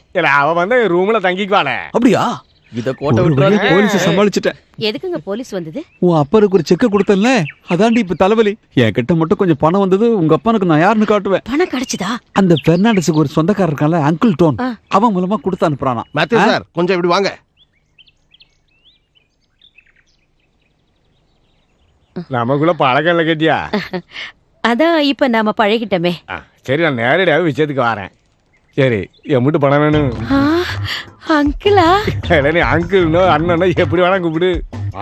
அவ வந்து ரூம்ல தங்கிக்குவாள. அப்படியா? இத கோட்டை விட்டு போலீஸ் சமாளிச்சுட்டேன். எதுக்குங்க போலீஸ் வந்தது? உன் அப்பருக்கு ஒரு செக் கொடுத்தல, அதாண்டி இப்ப தலைவலி. என் கிட்ட மட்டும் கொஞ்சம் பணம் வந்தது, உங்க அப்பனுக்கு நான் யாருன்னு காட்டுவேன். பணம் கிடைச்சதா? அந்த பெர்னாண்டஸுக்கு ஒரு சொந்தக்காரர் இருக்கான்ல, அங்கிள் டோன், அவன் மூலமா கொடுத்து அனுப்புறானா. மேத்யூ சார், கொஞ்சம் இப்படி வாங்க. நமக்குள்ள பழக்கம் இல்ல கேட்டியா? அதான் இப்ப நாம பழகிட்டமே. சரி, நான் நேரடியாக விஷயத்துக்கு வரேன். சரி, எம்பிட்டு பணம் வேணும்? அங்கிளா? நீ அங்கிள்னோ அண்ணனோ எப்படி வேணா கூப்பிடு.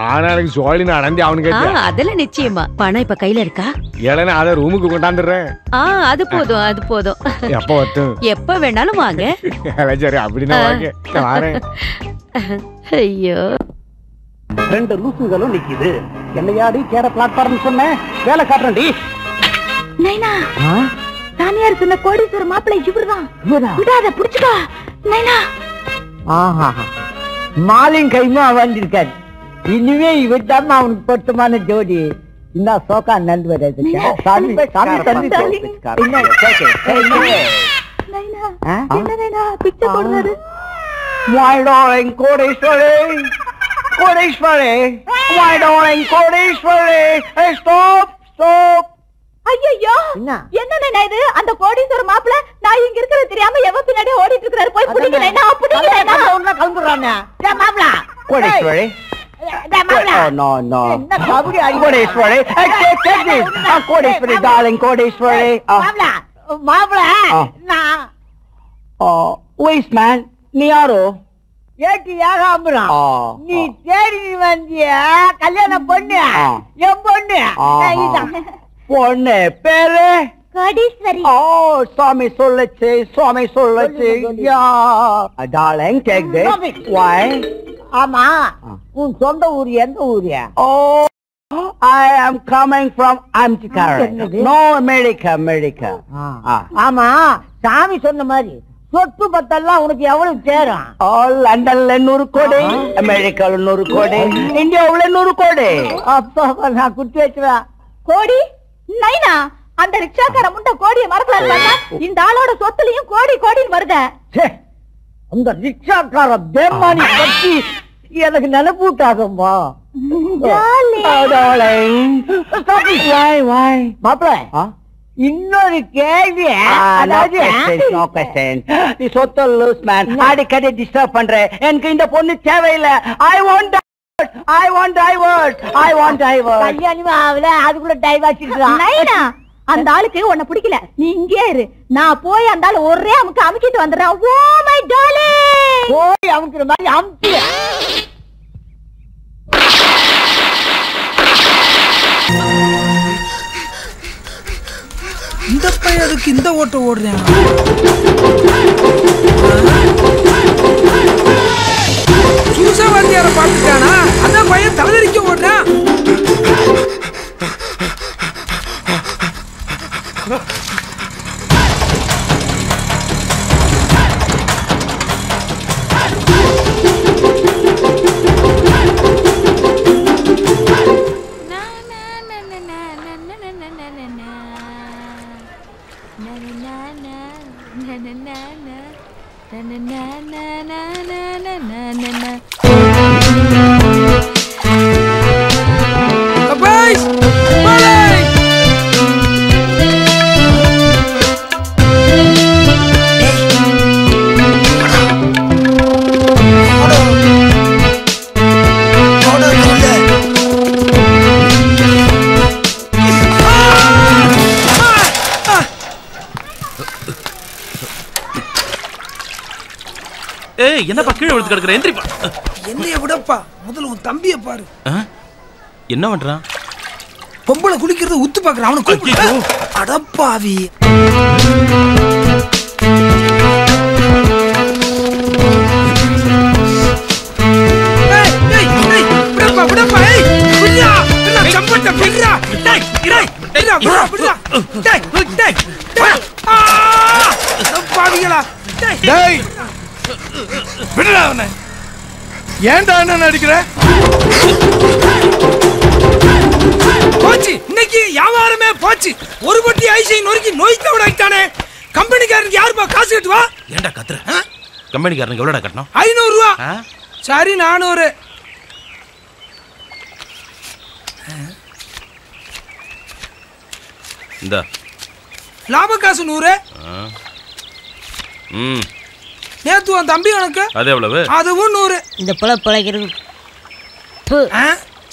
ஆனா எனக்கு சோழின்னு அடந்தி அவனு கேட்டியா? அதெல்லாம் நிச்சயமா. பணம் இப்ப கையில இருக்கா? ஏன்னா அதை ரூமுக்கு கொண்டாந்துடுறேன். அது போதும், அது போதும். எப்ப வரட்டும்? எப்ப வேணாலும் வாங்க. சரி, அப்படின்னா வாங்க, வரேன். ஐயோ, 2 லூசுகளும் நிக்குது. என்னையாடி கேட பிளாட்ஃபார்ம் சொன்ன வேலை காட்டுறேன்டி. நைனா, சாமியார் சொன்ன கோடீஸ்வர மாப்பிள்ளை இவர்தான். விடாத, புடிச்சுக்கோ நைனா. மாலின் கைமா வந்திருக்காரு. இனிமே இவர்தான் அவனுக்கு பொருத்தமான ஜோடி. இந்த சோக்கா நண்டு வராது. பிச்சை போடுறாரு. கோடீஸ்வரி, my darling Kodeeswari, stop, stop. ஐயோ, என்ன நைனா இது? அந்த கோடீஸ்வர மாப்பிள்ளை நான் இங்க இருக்கிறது தெரியாம எவ பின்னாடி ஓடிட்டு இருக்காரு. போய் புடிங்க நைனா, புடிங்க நைனா. ஒண்ணா கிளம்புறானே. டேய் மாப்பிள்ளை, கோடீஸ்வரி. டேய் மாப்பிள்ளை. No, no. என்ன கபடி அடி கோடீஸ்வரி. Take this. கோடீஸ்வரி, darling கோடீஸ்வரி. மாப்பிள்ளை, மாப்பிள்ளை நான். Wait man, நீ யாரோ? ஏட்டி ஏகாம்பரம், நீ தேடி வந்திய கல்யாண பொண்ணு, என் பொண்ணு. பொண்ணு பேரு கோடீஸ்வரி. சுவாமி சொல்லுச்சு, சுவாமி சொல்லுச்சு. Darling, take this. Why? ஆமா, உன் சொந்த ஊர் எந்த ஊரியா? I am coming from America. No, America. ஆமா, சாமி சொன்ன மாதிரி சொத்து பத்தெல்லாம் உனக்கு எவ்வளவு சேரும்? லண்டன்ல 100 கோடி, அமெரிக்கால 100 கோடி, இந்தியாவுல 100 கோடி. அப்பா, நான் குட்டி வச்சுவேன். கோடி நைனா, அந்த ரிக்ஷாக்கார முண்டை கோடியை மறக்கலாம். இந்த ஆளோட சொத்துலயும் கோடி கோடின்னு வருத. அந்த ரிக்ஷாக்கார பேமானி பத்தி எனக்கு நினைப்பூட்டாதம்பா. மாப்பிள்ள, இன்னொரு கேள்வி. நீ சொத்து லூஸ் மேன், அடிக்கடி டிஸ்டர்ப் பண்ற. எனக்கு இந்த பொண்ணு தேவையில்லை. I want divorce. கல்யாணம் ஆகல, அதுக்குள்ள டைவர்ஸ். நைனா, அந்த ஆளுக்கு உன்னை பிடிக்கல, நீ இங்கே இரு. நான் போய் அந்த ஆளு ஒரே அமுக்கிட்டு வந்துடுறேன். ஓ மை டார்லிங், போய் அமுக்கிற மாதிரி அமுக்கி. இந்த பையன் அதுக்கு இந்த ஓட்ட ஓடுறேன். சூசவாதியார பாத்துட்டானா? அதான் பையன் தலைதறிக்க ஓடுறான். என்னப்பா கீழே விழுந்து கிடக்குற? எந்திரிப்பா. என்னைய விடப்பா, முதல்ல உன் தம்பியை பாரு. என்ன பண்றான்? பொம்பளை குளிக்கிறத உத்து பாக்குறான். அவனை கூப்பிடு. அடப்பாவி. விடப்பா, விடப்பா. சம்பட்ட ஏன்டா என்ன நடிக்கிற? போச்சு, இன்னைக்கு வியாபாரமே போச்சு. ஒரு பொட்டி ஐஸை நொறுக்கி நோய்க்க விடாயிட்டானே. கம்பெனிக்காரனுக்கு யாருப்பா காசு கட்டுவா? ஏன்டா கத்துற? கம்பெனிக்காரனுக்கு எவ்வளோடா கட்டணும்? 500 ரூபா. சரி 400. இந்த லாப காசு 100. நேத்து உன் தம்பி உனக்கு அது எவ்வளவு? அதுவும் 100. இந்த பிழைக்கிறது.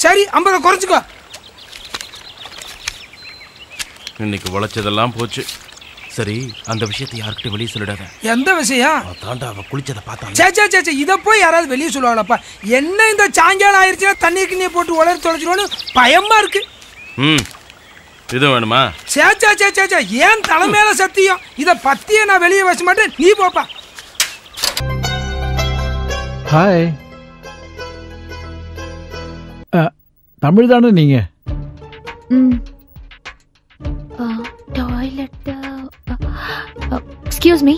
சரி 50 குறைச்சுக்கோ. இன்னைக்கு உழைச்சதெல்லாம் போச்சு. சரி, அந்த விஷயத்தை யார்கிட்ட வெளியே சொல்லிடாத. எந்த விஷயம்? தாண்டா அவ குளிச்சதை பார்த்தான். சே இதை போய் யாராவது வெளியே சொல்லுவாங்களாப்பா? என்ன இந்த சாயங்காலம் ஆயிடுச்சுன்னா தண்ணி கிண்ணியை போட்டு உலர தொலைச்சிருவோன்னு பயமா இருக்கு. இது வேணுமா? சே ஏன் தலைமையில சத்தியம்? இதை பத்தியே நான் வெளியே வச்ச மாட்டேன். நீ போப்பா. ஹாய், தமிழ் தானே நீங்க? டாய்லெட். Excuse me.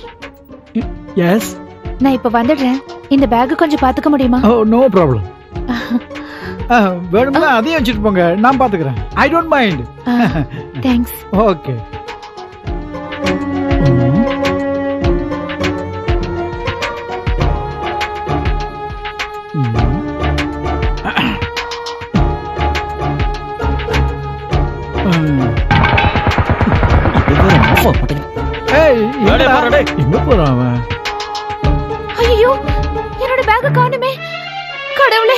எஸ். நான் இப்ப வந்துடுறேன். இந்த பேக் கொஞ்சம் பாத்துக்க முடியுமா? Oh no problem. வேணும்னா அதையும் வச்சுட்டு போங்க, நான் பாத்துக்கிறேன். I don't mind. Thanks. Okay. எங்க போறான் அவன்? ஐயோ, என்னோட பேக் காணுமே. கடவுளே,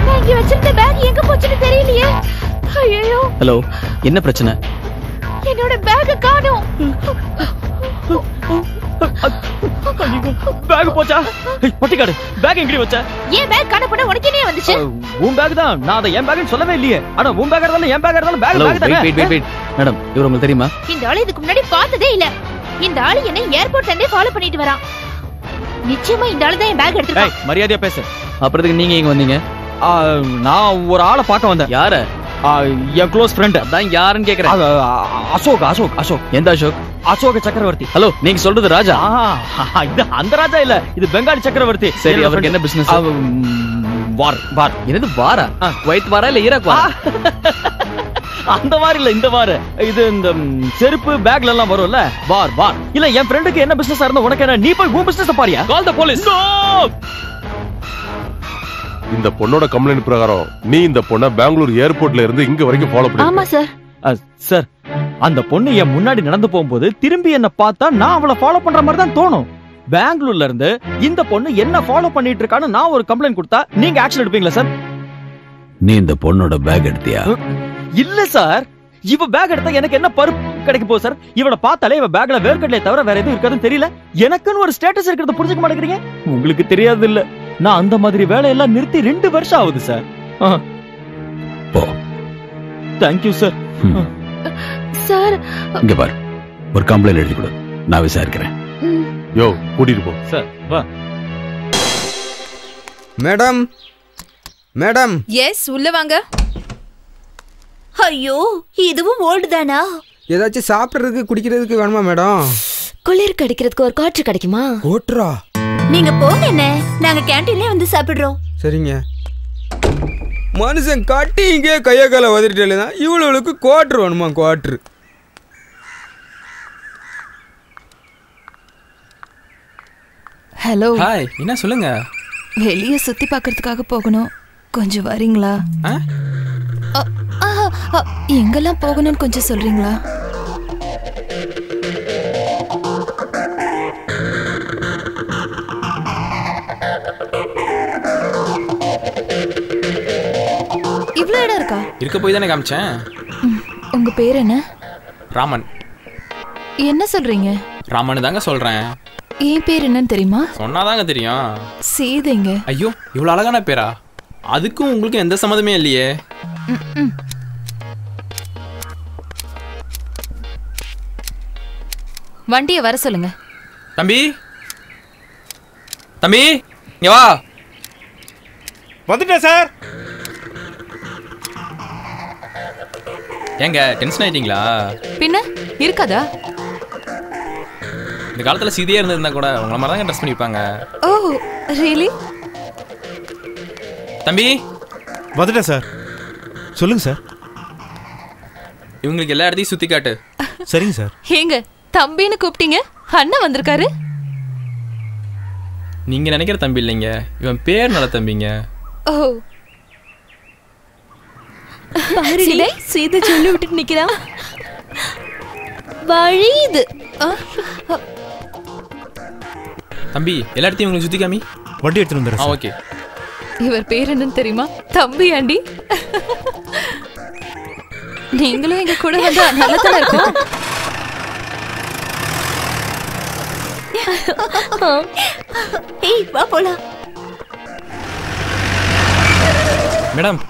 நான் இங்க வச்சிருந்த பேக் எங்க போச்சுன்னு தெரியலையே. ஐயோ. ஹலோ, என்ன பிரச்சனை? என்னோட பேக் காணோம். பேக் போச்சா? பட்டிக்காடு, பேக் எங்கடி வச்ச? ஏன் பேக் காண போன உனக்கு என்ன வந்துச்சு? உன் பேக் தான். நான் அதை என் பேக்னு சொல்லவே இல்லையே. ஆனா உன் பேக் இருந்தாலும் என் பேக் இருந்தாலும் பேக் தானே. வெயிட் மேடம், இவர் உங்களுக்கு தெரியுமா? இந்த ஆளு இதுக்கு முன்னாடி பார்த்ததே இல்ல. இந்த ஆளு என்ன ஏர்போர்ட்ல இருந்தே ஃபாலோ பண்ணிட்டு வரான். நிச்சயமா இந்த ஆளு தான் என் பேக் எடுத்துட்டான். மரியாதையா பேசு. அப்புறத்துக்கு நீங்க இங்க வந்தீங்க? நான் ஒரு ஆளை பார்க்க வந்தேன். யார? என் க்ளோஸ் ஃப்ரெண்ட். அதான் யாருன்னு கேக்குறேன். அசோக். எந்த அசோக்? அசோக சக்கரவர்த்தி. ஹலோ, நீங்க சொல்றது ராஜா? இது அந்த ராஜா இல்ல, இது பெங்காலி சக்கரவர்த்தி. சரி, அவருக்கு என்ன பிசினஸ்? வார். என்னது வாரா? குவைத் வாரா இல்ல ஈராக் வாரா? அந்த மாதிரி இல்ல, இந்த வார. இது இந்த செருப்பு பேக்ல எல்லாம் வரும்ல, வார். இல்ல, என் ஃப்ரெண்டுக்கு என்ன பிசினஸ் இருந்தா உனக்கு என்ன? நீ போய் உன் business Bharia. Call the police. இந்த பொண்ணோட கம்ப்ளைண்ட் பிரகாரம் நீ இந்த பொண்ண பெங்களூர் ஏர்போர்ட்ல இருந்து இங்க வரைக்கும் ஃபாலோ பண்ணி? ஆமா சார். சார், அந்த பொண்ணு என் முன்னாடி நடந்து போகும்போது திரும்பி என்ன பார்த்தா நான் அவளை ஃபாலோ பண்ற மாதிரி தான் தோணும். பெங்களூர்ல இருந்து இந்த பொண்ணு என்ன ஃபாலோ பண்ணிட்டு இருக்கான்னு நான் ஒரு கம்ப்ளைண்ட் கொடுத்தா நீங்க ஆக்ஷன் எடுப்பீங்களா சார்? நீ இந்த பொண்ணோட பேக் எடுத்தியா? இல்ல சார், இவ பேக் எடுத்தா எனக்கு என்ன பருப்பு கிடைக்க போகுது சார்? இவனை பார்த்தாலே இவ பேக்ல வேர்க்கடலை தவிர வேற எதுவும் இருக்காதுன்னு தெரியல. எனக்குன்னு ஒரு ஸ்டேட்டஸ் இருக்கிறத புரிஞ்சுக்க மாட்டேங்கிறீங்க. உங்களுக்கு தெரியாது இல்ல, நான் அந்த மாதிரி வேலையெல்லாம் நிறுத்தி 2 வருஷம் ஆகுது சார். போ. Thank you sir. சார், இங்க பாரு, ஒரு கம்ப்ளைண்ட் எழுதி கொடு, நான் விசாரிக்கிறேன். யோ, கூட்டிட்டு போ. சார் வா. மேடம். எஸ், உள்ள வாங்க. ஐயோ, இதுவும் ஓல்டு தானா? ஏதாச்சும் சாப்பிடுறதுக்கு குடிக்கிறதுக்கு வேணுமா மேடம்? குளிர் கிடைக்கிறதுக்கு ஒரு காற்று கிடைக்குமா? ஓட்ரா. நீங்க போங்க, என்ன நாங்க கேண்டீன்லயே வந்து சாப்பிடுறோம். சரிங்க. மனுஷன் காட்டி இங்கே கைய கால வதறிட்டே தான் இவ்வளவுக்கு குவார்டர் வேணுமா? குவார்டர். ஹலோ. ஹாய், என்ன சொல்லுங்க? வெளியே சுத்தி பார்க்கிறதுக்காக போகணும், கொஞ்சம் வரீங்களா? எங்கெல்லாம் போகணும்னு கொஞ்சம் சொல்றீங்களா? இவ்வளவு இடம் இருக்கா? இருக்க போய் தானே காமிச்சேன். உங்க பேர் என்ன? ராமன். என்ன சொல்றீங்க? ராமன் தாங்க சொல்றேன். என் பேர் என்னன்னு தெரியுமா? சொன்னாதாங்க தெரியும். சீதைங்க. ஐயோ, இவ்வளவு அழகான பேரா? அதுக்கும் உங்களுக்கு எந்த சம்மதமே இல்லையே. வண்டியை வர சொல்லுங்க. தம்பி, இங்க வா. வந்துட்டேன் சார். ஏங்க, டென்ஷன் ஆயிட்டீங்களா? பின்ன இருக்காதா? இந்த காலத்துல சீதையா இருந்திருந்தா கூட உங்களை மாதிரி தான் ட்ரெஸ் பண்ணிப்பாங்க. ஓ ரியலி? தம்பி வந்துட்டேன் சார். சொல்லுங்க சார். இவங்களுக்கு எல்லா இடத்தையும் சுத்தி காட்டு. சரிங்க சார். ஏங்க தம்பின்னு கூப்பிட்டீங்க, அண்ணன் வந்திருக்காரு. நீங்க நினைக்கிற தம்பி இல்லைங்க, இவன் பேர் நல்ல தம்பிங்க. ஓ பாருடே, சீதை சொல்லி விட்டுட்டு நிக்கிறான். வழியுது. தம்பி எல்லா இடத்தையும் உங்களுக்கு சுத்தி காமி. வண்டி எடுத்துட்டு வந்துடுறேன். ஓகே. இவர் பேர் என்னன்னு தெரியுமா? தம்பி ஆண்டி. நீங்களும் எங்க கூட வந்தா நல்லதா இருக்கும். ஏய் வா போலாம். மேடம்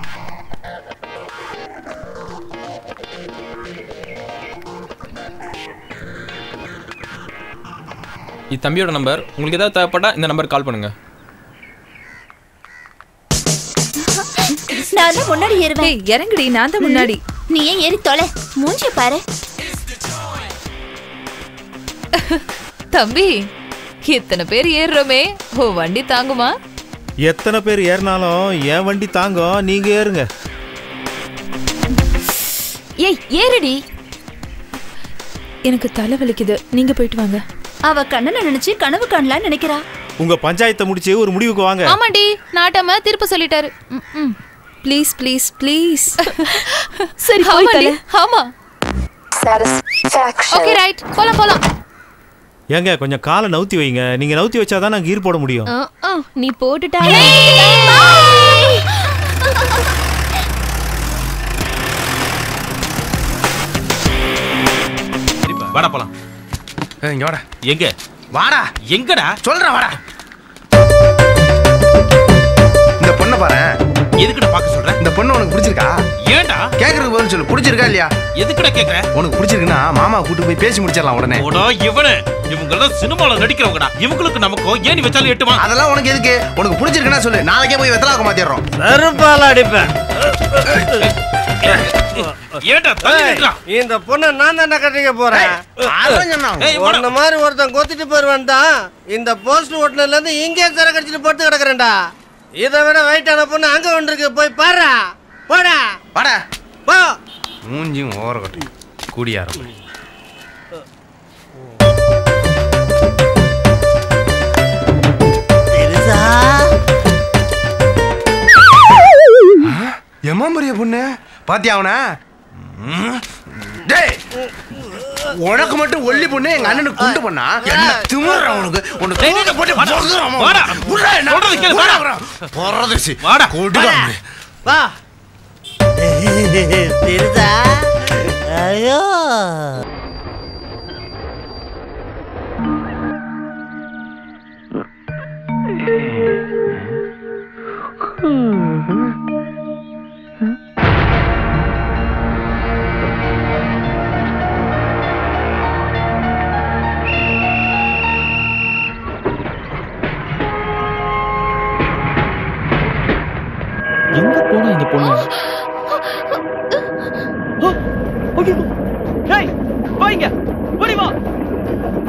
இது தம்பியோட நம்பர். உங்களுக்கு ஏதாவது தேவைப்பட்டா இந்த நம்பர் கால் பண்ணுங்க. நான் தான் முன்னாடி ஏறுவேன். இறங்குடி, நான் தான் முன்னாடி. நீ ஏன் ஏறி தொலை, மூஞ்சி பாரு. தம்பி இத்தனை பேர் ஏறுறோமே, ஓ வண்டி தாங்குமா? எத்தனை பேர் ஏறினாலும் என் வண்டி தாங்கும். நீங்க ஏறுங்க. ஏய் ஏறுடி. எனக்கு தலை வலிக்குது, நீங்க போயிட்டு வாங்க. அவ கண்ணனை நினைச்சு கனவு காணலான்னு நினைக்கிறா. உங்க பஞ்சாயத்தை முடிச்சு ஒரு முடிவுக்கு வாங்க. ஆமாண்டி, நாட்டாம திருப்ப சொல்லிட்டாரு. Please please please. சரி ஆமாண்டி, ஆமா. ஓகே ரைட், போலாம் போலாம். ஏங்க கொஞ்சம் காலை நவுத்தி வைங்க. நீங்க நவுத்தி வச்சாதான் நான் கீர் போட முடியும். நீ போட்டுட்டா. வாடா போலாம். இங்க வாடா. எங்க வாடா. எங்கடா சொல்றேன் வாடா. இந்த பொண்ணை பாரு. எதுக்குடா பார்க்க சொல்ற? இந்த பொண்ணு உனக்கு பிடிச்சிருக்கா? ஏன்டா கேக்குறதுக்கு பதில் சொல்லு. பிடிச்சிருக்கா இல்லையா? எதுக்குடா கேக்குற? உனக்கு பிடிச்சிருக்குன்னா மாமா கூட்டு போய் பேசி முடிச்சிடலாம் உடனே. ஓடா இவனே, இவங்கெல்லாம் சினிமால நடிக்கிறவங்கடா. இவங்களுக்கு நமக்கு ஏன் நீ வச்சாலும் எட்டுமா? அதெல்லாம் உனக்கு எதுக்கு? உனக்கு பிடிச்சிருக்குன்னா சொல்லு, நாளைக்கே போய் வெத்தலாக்க மாத்திடுறோம். நெருப்பால அடிப்பேன். ஏன்டா தள்ளி நிக்கறா? இந்த பொண்ணை நான் தான கட்டிக்க போறேன். உன்ன மாதிரி ஒருத்தன் கொத்திட்டு போயிருவான் தான் இந்த போஸ்ட் ஹோட்டல்ல இருந்து இங்கே சர கடிச்சிட்டு போட்டு கிடக்குறேன்டா. இதை விட வெயிட்டான பொண்ணு அங்க ஒன்று இருக்கு, போய் பாரு. போடா வாடா போ. மூஞ்சியும் ஓர கட்டி கூடியாரம். எம்மா பெரிய பொண்ணு பாத்தியா அவன? உனக்கு மட்டும் ஒல்லி பொண்ணு, எங்க அண்ணனுக்கு குண்டு பொண்ணா? என்ன திமிர உனக்கு? உனக்கு போட்டு வாடா. சொல்றது கேளு, வாடா. போறதுசி வாடா. கூடுடா. வா. தெரியுதா? ஐயோ எங்க போனா இந்த பொண்ணு? ஏய் வாங்க, ஓடி வா.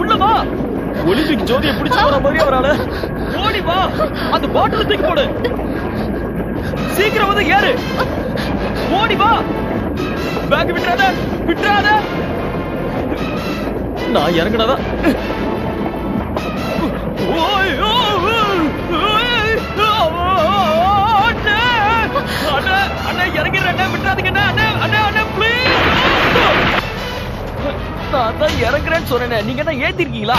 உள்ள வா. ஒலிம்பிக் ஜோதியை பிடிச்சு போற மாதிரி வரானே. ஓடி வா. அந்த பாட்டில் தூக்கி போடு. சீக்கிரம் வந்து ஏறு. ஓடி வா. பேக் விட்டுறாத, விட்டுறாத. நான் இறங்குனதா? அண்ணா இறங்கிறேன், விட்டுறாதீங்க அண்ணா. அண்ணா அண்ணா ப்ளீஸ். நான் தான் இறங்குறேன்னு சொன்னேன், நீங்க என்ன ஏத்திருக்கீங்களா?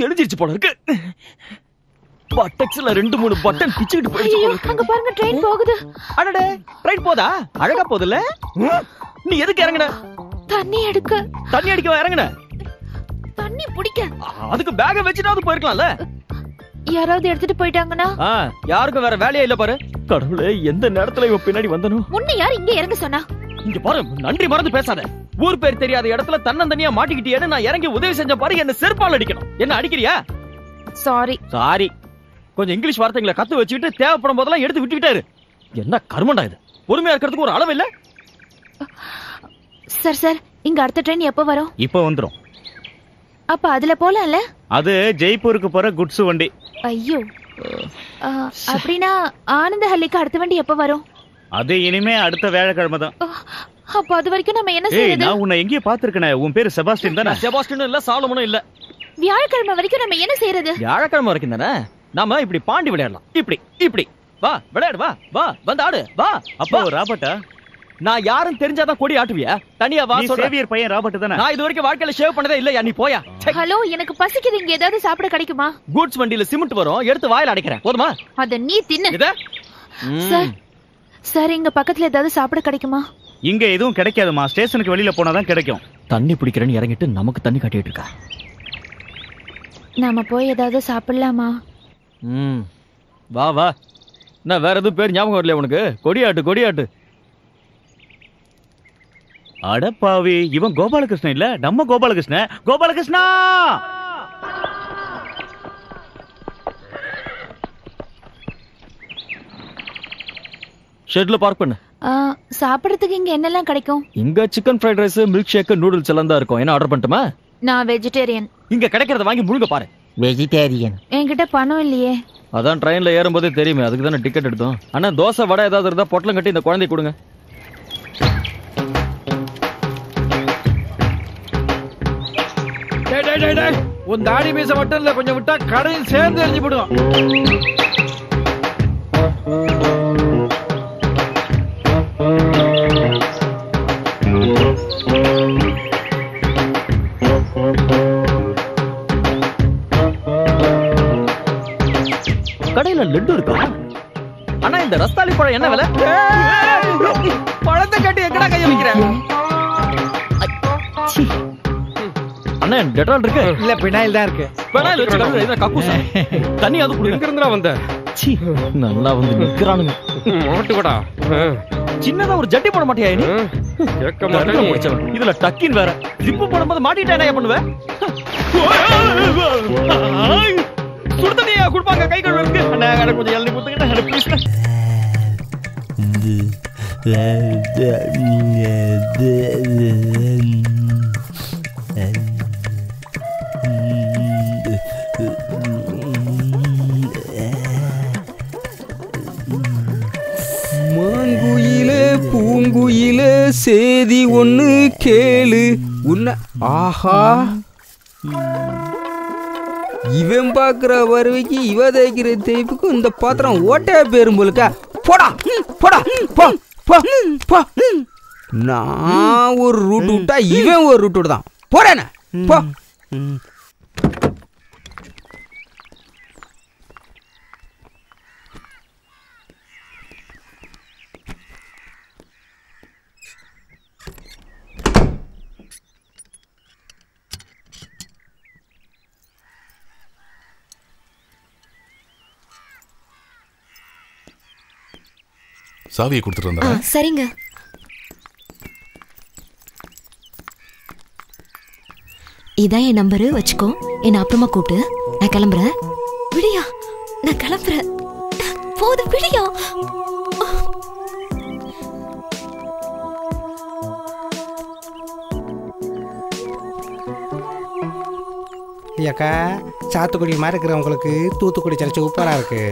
தெரிஞ்சிருச்சு போல இருக்கு. பட்டெக்ஸ்ல 2-3 பட்டன் பிச்சுக்கிட்டு போயிடுச்சு போல இருக்கு. அங்க பாருங்க, ட்ரெயின் போகுது. அடடே, ட்ரெயின் போதா? அழகா போகுதுல்ல. நீ எதுக்கு இறங்குன? தண்ணி எடுக்க. தண்ணி அடிக்க இறங்குன? தண்ணி பிடிக்க. அதுக்கு பேக வச்சுட்டாவது போயிருக்கலாம்ல. யாராவது எடுத்துட்டு போயிட்டாங்கன்னா? யாருக்கும் வேற வேலையே இல்ல பாரு. கடவுளே, எந்த நேரத்துல இவ பின்னாடி வந்தனோ? முன்ன யார் இங்க இறங்க சொன்னா? இங்க பாரு, நன்றி மறந்து பேசாத. ஊர் பேர் தெரியாத இடத்துல தன்னந்தனியா மாட்டிக்கிட்டியேன்னு நான் இறங்கி உதவி செஞ்ச பாரு, என்ன செருப்பால் அடிக்கணும். என்ன அடிக்கிறியா? சாரி. சாரி. கொஞ்சம் இங்கிலீஷ் வார்த்தைகளை கத்து வச்சுக்கிட்டு தேவைப்படும் போதெல்லாம் எடுத்து விட்டுக்கிட்டாரு. என்ன கர்மண்டா இது? பொறுமையா இருக்கிறதுக்கு ஒரு அளவு இல்ல? சார் இங்க அடுத்த ட்ரெயின் எப்ப வரும்? இப்ப வந்துரும். அப்ப அதுல போலாம்ல? அது ஜெய்ப்பூருக்கு போற குட்ஸ் வண்டி. ஐயோ, அப்படின்னா ஆனந்தஹள்ளிக்கு அடுத்த வண்டி எப்ப வரும்? அது இனிமே அடுத்த வியாழக்கிழமை தான். அப்ப அது வரைக்கும் நம்ம என்ன ஏய், செய்யறது? நான் உன்னை எங்கேயோ பாத்துருக்கேனே. உன் பேரு செபாஸ்டின் தானே? செபாஸ்டின் இல்ல, சாலமனும் இல்ல. வியாழக்கிழமை வரைக்கும் நம்ம என்ன செய்யறது? வியாழக்கிழமை வரைக்கும் தானே நாம இப்படி பாண்டி விளையாடலாம். இப்படி வா விளையாடு, வா வந்து ஆடு, வா. அப்போ ராபர்ட்டா? நான் யாரும் தெரிஞ்சாதான் கொடி ஆட்டுவியா? தனியா வா. சேவியர் பையன் ராபர்ட் தானே? நான் இது வரைக்கும் வாழ்க்கையில ஷேவ் பண்ணதே இல்லையா? நீ போயா. ஹலோ, எனக்கு பசிக்குது. இங்க ஏதாவது சாப்பிட கிடைக்குமா? கூட்ஸ் வண்டியில சிமெண்ட் வரும், எடுத்து வாயில அடைக்கிறேன். போதுமா? அத நீ தின்னு. சார், இங்க பக்கத்துல ஏதாவது சாப்பிட கிடைக்குமா? இங்க எதுவும் கிடைக்காதுமா. ஸ்டேஷனுக்கு வெளியில போனாதான் கிடைக்கும். தண்ணி பிடிக்கிறேன்னு இறங்கிட்டு நமக்கு தண்ணி காட்டிட்டு இருக்கா. நாம போய் ஏதாவது சாப்பிடலாமா? வா. நான் வேற எதுவும் பேர் ஞாபகம் வரலையா உனக்கு? கொடியாட்டு. அடப்பாவி, இவன் கோபாலகிருஷ்ணன் இல்ல, நம்ம கோபாலகிருஷ்ணா. ஷெட்ல பார்க் பண்ணு. சாப்பிடறதுக்கு இங்க என்னெல்லாம் கிடைக்கும்? இங்க chicken fried rice, milkshake, noodles எல்லாம் தான் இருக்கும். என்ன ஆர்டர் பண்ணட்டுமா? நான் வெஜிடேரியன். இங்க கிடைக்கிறத வாங்கி முழுங்க பாரு. வெஜிடேரியன். என்கிட்ட பணம் இல்லையே. அதான் ட்ரெயின்ல ஏறும்போதே தெரியுமே, அதுக்கு தானே டிக்கெட் எடுத்தோம். அண்ணா, தோசை வடை ஏதாவது இருந்தா பொட்டலம் கட்டி இந்த குழந்தை கொடுங்க. உன் தாடி மீச மட்டும் இல்ல, கொஞ்சம் விட்டா கடையும் சேர்ந்து எரிஞ்சு போடுவோம். கடையில லட்டு இருக்கா? அண்ணா, இந்த ரஸ்தாளி பழம் என்ன விலை? பழத்தை கட்டி எங்கடா கைய வைக்கிறேன்? அண்ணா, டெட்டால் இருக்கு இல்ல, பினாயில் தான் இருக்கு. பினாயில் வச்சு கழுவு. இத கக்கூசா தண்ணி அது குடி. எங்க இருந்துடா வந்த? சீ, நல்லா வந்து நிக்கறானுங்க. மாட்டுக்கடா. சின்னதா ஒரு ஜட்டி போட மாட்டியா நீ? கேட்க மாட்டேன். இதுல டக்கின் வேற. ஜிப்பு போடும்போது மாட்டிட்டா என்ன பண்ணுவ? சுடுதண்ணியா குடுப்பாங்க, கை கழுவுறதுக்கு. அண்ணா, எனக்கு கொஞ்சம் இளநீ ஊத்துங்க ப்ளீஸ். மாங்குயிலே பூங்குயிலே சேதி ஒண்ணு கேளு. உன்ன ஆஹா, இவன் பாக்குற வருவைக்கு இவ தேய்க்கிற தேய்ப்புக்கும் இந்த பாத்திரம் ஓட்டையா பேரும் போலுக்கா. போடா போடா போ போ போ. நான் ஒரு ரூட் விட்டா இவன் ஒரு ரூட் விடுதான். போடா போ. சாவியை கொடுத்துட்டு வந்தா? சரிங்க. இதான் என் நம்பரு, வச்சுக்கோ. என்ன அப்புறமா கூப்பிட்டு. நான் கிளம்புறேன். விடியா, நான் கிளம்புறேன். போதும், விடியா. ஐயாக்கா, சாத்துக்குடி மாதிரி இருக்கிறவங்களுக்கு தூத்துக்குடி சரைச்சி உப்பரா இருக்கு.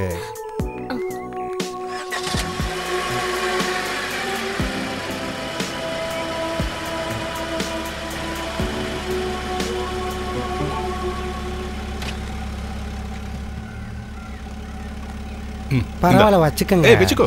பரவாயில்ல, வச்சுக்கங்க. வச்சுக்கோ.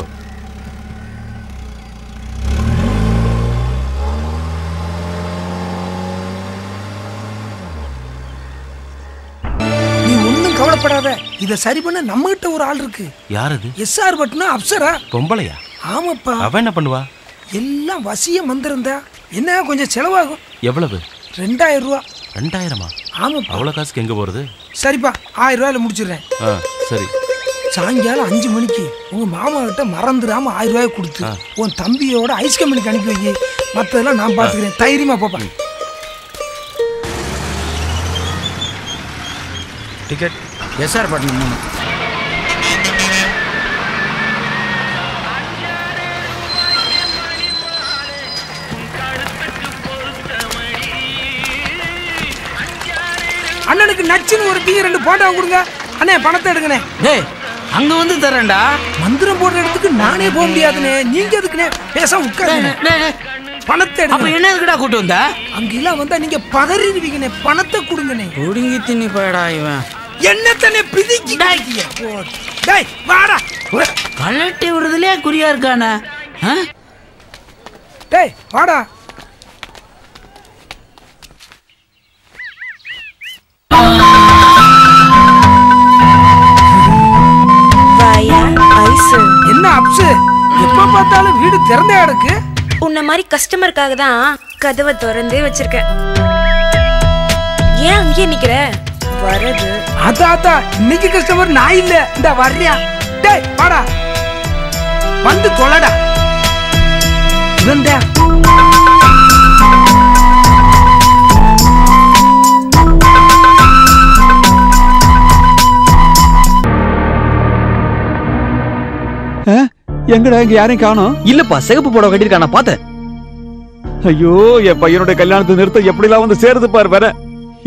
நீ ஒண்ணும் கவலைப்படாத. இத சரி பண்ண நம்ம கிட்ட ஒரு ஆள் இருக்கு. யார் அது? எஸ்ஆர் பட்னா அப்சரா. பொம்பளையா? ஆமாப்பா. அவ என்ன பண்ணுவா? எல்லாம் வசியம் வந்திருந்தா என்ன கொஞ்சம் செலவாகும். எவ்வளவு? 2000 ரூபா. 2000-ஆ? ஆமாப்பா. அவ்வளவு காசுக்கு எங்க போறது? சரிப்பா, 1000 ரூபாயில முடிச்சிடுறேன். சரி. சாயங்காலம் 5 மணிக்கு உங்க மாமா கிட்ட மறந்துடாம 1000 ரூபாய் கொடுத்து உன் தம்பியோட ஐஸ் கம்பெனிக்கு அனுப்பி வை. மற்றதெல்லாம் நான் பாத்துக்கிறேன். தைரியமா போப்பா. Ticket SR Patnam 3. அண்ணனுக்கு நச்சுன்னு ஒரு டீ 2 போட்டோ கொடுங்க. அண்ணே, பணத்தை எடுங்கண்ணே. டேய், அங்க வந்து தரேன்டா. மந்திரம் போடுற இடத்துக்கு நானே போக முடியாதுனே. நீங்க எதுக்குனே பேச உட்காருங்க. பணத்தை அப்ப என்ன எதுக்குடா கூட்டு வந்த? அங்கெல்லாம் வந்தா நீங்க பதறிடுவீங்கனே. பணத்தை கொடுங்கனே. புடுங்கி தின்னி போயடா இவன். என்னத்தனே பிதிக்கி டாய்க்கிய. டேய் வாடா. கலட்டி விடுறதுலயே குறியா இருக்கானே. டேய் வாடா. என்ன அப்சு, எப்ப பார்த்தாலும் வீடு திறந்தே கிடக்கு. உன்ன மாதிரி கஸ்டமருக்காக தான் கதவை திறந்தே வச்சிருக்கேன். ஏன் அங்கேயே நிக்கிற? வரது அதாத்தா, இன்னைக்கு கஸ்டமர் நான் இல்ல. இந்த வர்றியா? டேய் வாடா, வந்து தொலைடா. இவன்டா எங்கடா இங்க யாரையும் காணோம்? இல்லப்பா, சிகப்பு புடவை கட்டிருக்கா, நான் பார்த்தேன். ஐயோ, என் பையனுடைய கல்யாணத்தை நிறுத்த எப்படிலாம் வந்து சேருது பாரு. வேற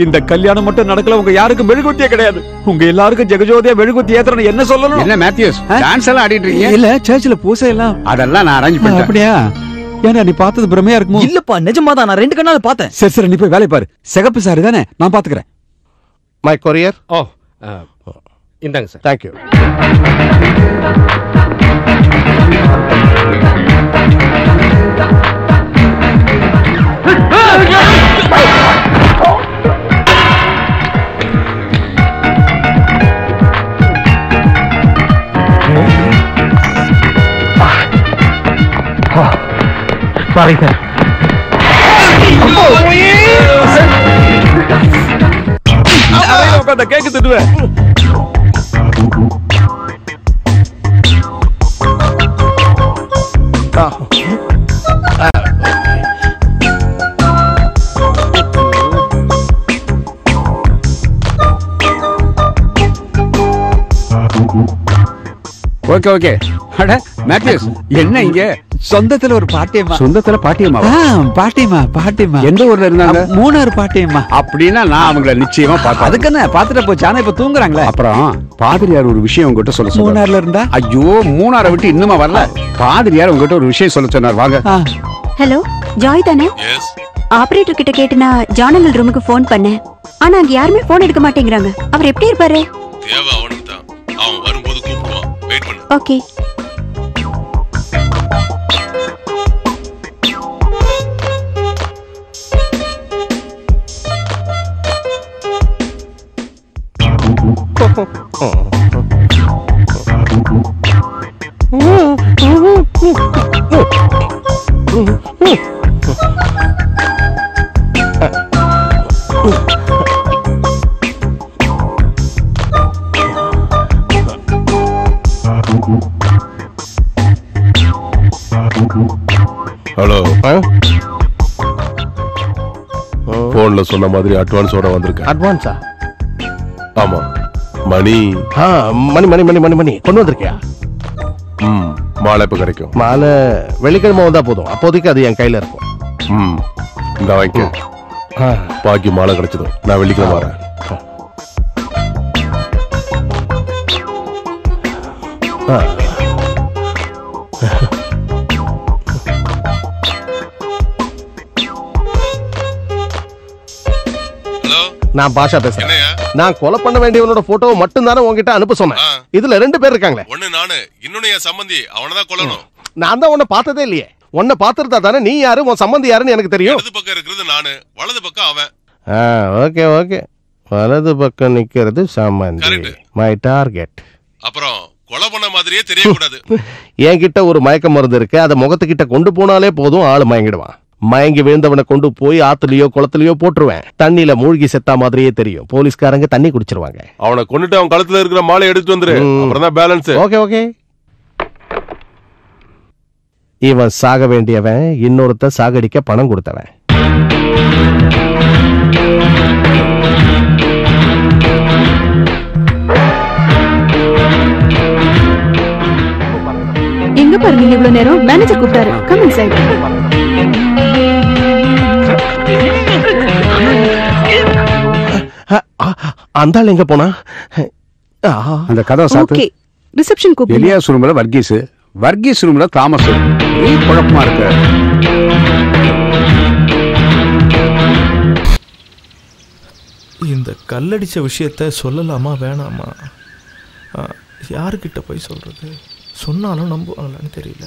இந்த கல்யாணம் மட்டும் நடக்கல, உங்க யாருக்கும் மெழுகுத்தியே கிடையாது. உங்க எல்லாருக்கும் ஜெகஜோதியா மெழுகுத்தி ஏத்துறேன்னு என்ன சொல்லணும்? என்ன மேத்யூஸ், டான்ஸ் எல்லாம் ஆடிட்டு இருக்கீங்க? இல்ல, சர்ச்சில் பூசை எல்லாம் அதெல்லாம் நான் அரேஞ்ச் பண்ணேன். அப்படியா? ஏன்னா நீ பார்த்தது பிரமையா இருக்குமோ? இல்லப்பா, நிஜமாதான், நான் 2 கண்ணால பார்த்தேன். சரி சரி, நீ போய் வேலையை பாரு. சிகப்பு சாரி தானே, நான் பாத்துக்கிறேன். My courier. இந்தாங்க சார். தேங்க்யூ. Sorry sir. கேக்கு திட்டுவேன். Okay okay. அட மேத்யூஸ், என்ன இங்க? சொந்தத்துல ஒரு பாட்டியம்மா. சொந்தத்துல பாட்டியம்மா? பாட்டியம்மா. எந்த ஊர்ல இருந்தாங்க? மூணாறு பாட்டியம்மா. அப்படின்னா நான் அவங்கள நிச்சயமா பார்த்தேன். அதுக்கு என்ன, பாத்துட்டு போச்சு. ஆனா இப்ப தூங்குறாங்களே. அப்புறம் பாதிரியார் ஒரு விஷயம் உங்ககிட்ட சொல்ல சொன்னார். மூணாறுல இருந்தா? ஐயோ, மூணாரை விட்டு இன்னுமா வரல. பாதிரியார் உங்ககிட்ட ஒரு விஷயம் சொல்ல சொன்னார். வாங்க. ஹலோ, ஜாய் தானே? ஆபரேட்டர் கிட்ட கேட்டு நான் ஜானல் ரூமுக்கு போன் பண்ணேன். ஆனா அங்க யாருமே போன் எடுக்க மாட்டேங்கிறாங்க. அவர் எப்படி இருப்பாரு? தேவ அவனுக்கு தான். அவன் வரும்போது கூப்பிடுவான். வெயிட் பண்ணு. ஓகே. ஹலோ, போன்ல சொன்ன மாதிரி அட்வான்ஸோட வந்திருக்கேன். அட்வான்ஸா? ஆமா. மணி மணி மணி மணி மணி மணி கொண்டு வந்திருக்கியா? மாலை எப்ப கிடைக்கும்? மாலை வெள்ளிக்கிழமை வந்தா போதும். அப்போதைக்கு அது என் கையில இருக்கும். இந்த வாங்கிக்க. பாக்கி மாலை கிடைச்சதும் நான் வெள்ளிக்கிழமை வரேன். நான் பாஷா பேசுறேன். நான் கொலை பண்ண வேண்டியவனோட போட்டோவை மட்டும் தானே உங்ககிட்ட அனுப்ப சொன்னேன். இதுல 2 பேர் இருக்காங்களே. ஒண்ணு நானு, இன்னொன்னு என் சம்பந்தி. அவனதான் கொல்லணும். நான் தான் உன்னை பார்த்ததே இல்லையே. உன்னை பார்த்திருந்தா தானே நீ யாரு, உன் சம்பந்தி யாருன்னு எனக்கு தெரியும். இடது பக்கம் இருக்கிறது நானு, வலது பக்கம் அவன். Okay okay. வலது பக்கம் நிக்கிறது சம்பந்தி. My target. அப்புறம் கொலை பண்ண மாதிரியே தெரியக்கூடாது. என்கிட்ட ஒரு மயக்க மருந்து இருக்கு. அதை முகத்துக்கிட்ட கொண்டு போனாலே போதும், ஆளு மயங்கிடுவான். மயங்கி விழுந்தவனை கொண்டு போய் ஆத்துலயோ குளத்துலயோ போட்டுருவேன். தண்ணியில மூழ்கி செத்தா மாதிரியே தெரியும். போலீஸ்காரங்க தண்ணி குடிச்சிருவாங்க. அவனை கொண்டுட்டு அவன் கழுத்துல இருக்கிற மாலை எடுத்துட்டு வந்துரு. அப்புறம் தான் பேலன்ஸ். Okay okay. இவன் சாக வேண்டியவன், இன்னொருத்த சாகடிக்க பணம் கொடுத்தவன். எங்க பாருங்க இவ்வளவு நேரம்? மேனேஜர் கூப்பிட்டாரு. Come inside. அந்த ஆள் எங்க போனா? அந்த கதவை சாத்து. ரிசப்ஷன் கூப்பிடு. எலியாஸ் ரூம்ல வர்கீஸ், வர்கீஸ் ரூம்ல தாமஸ். நீ குழப்பமா இருக்க. இந்த கல்லடிச்ச விஷயத்த சொல்லலாமா வேணாமா? யாருக்கிட்ட போய் சொல்றது? சொன்னாலும் நம்புவாங்களான்னு தெரியல.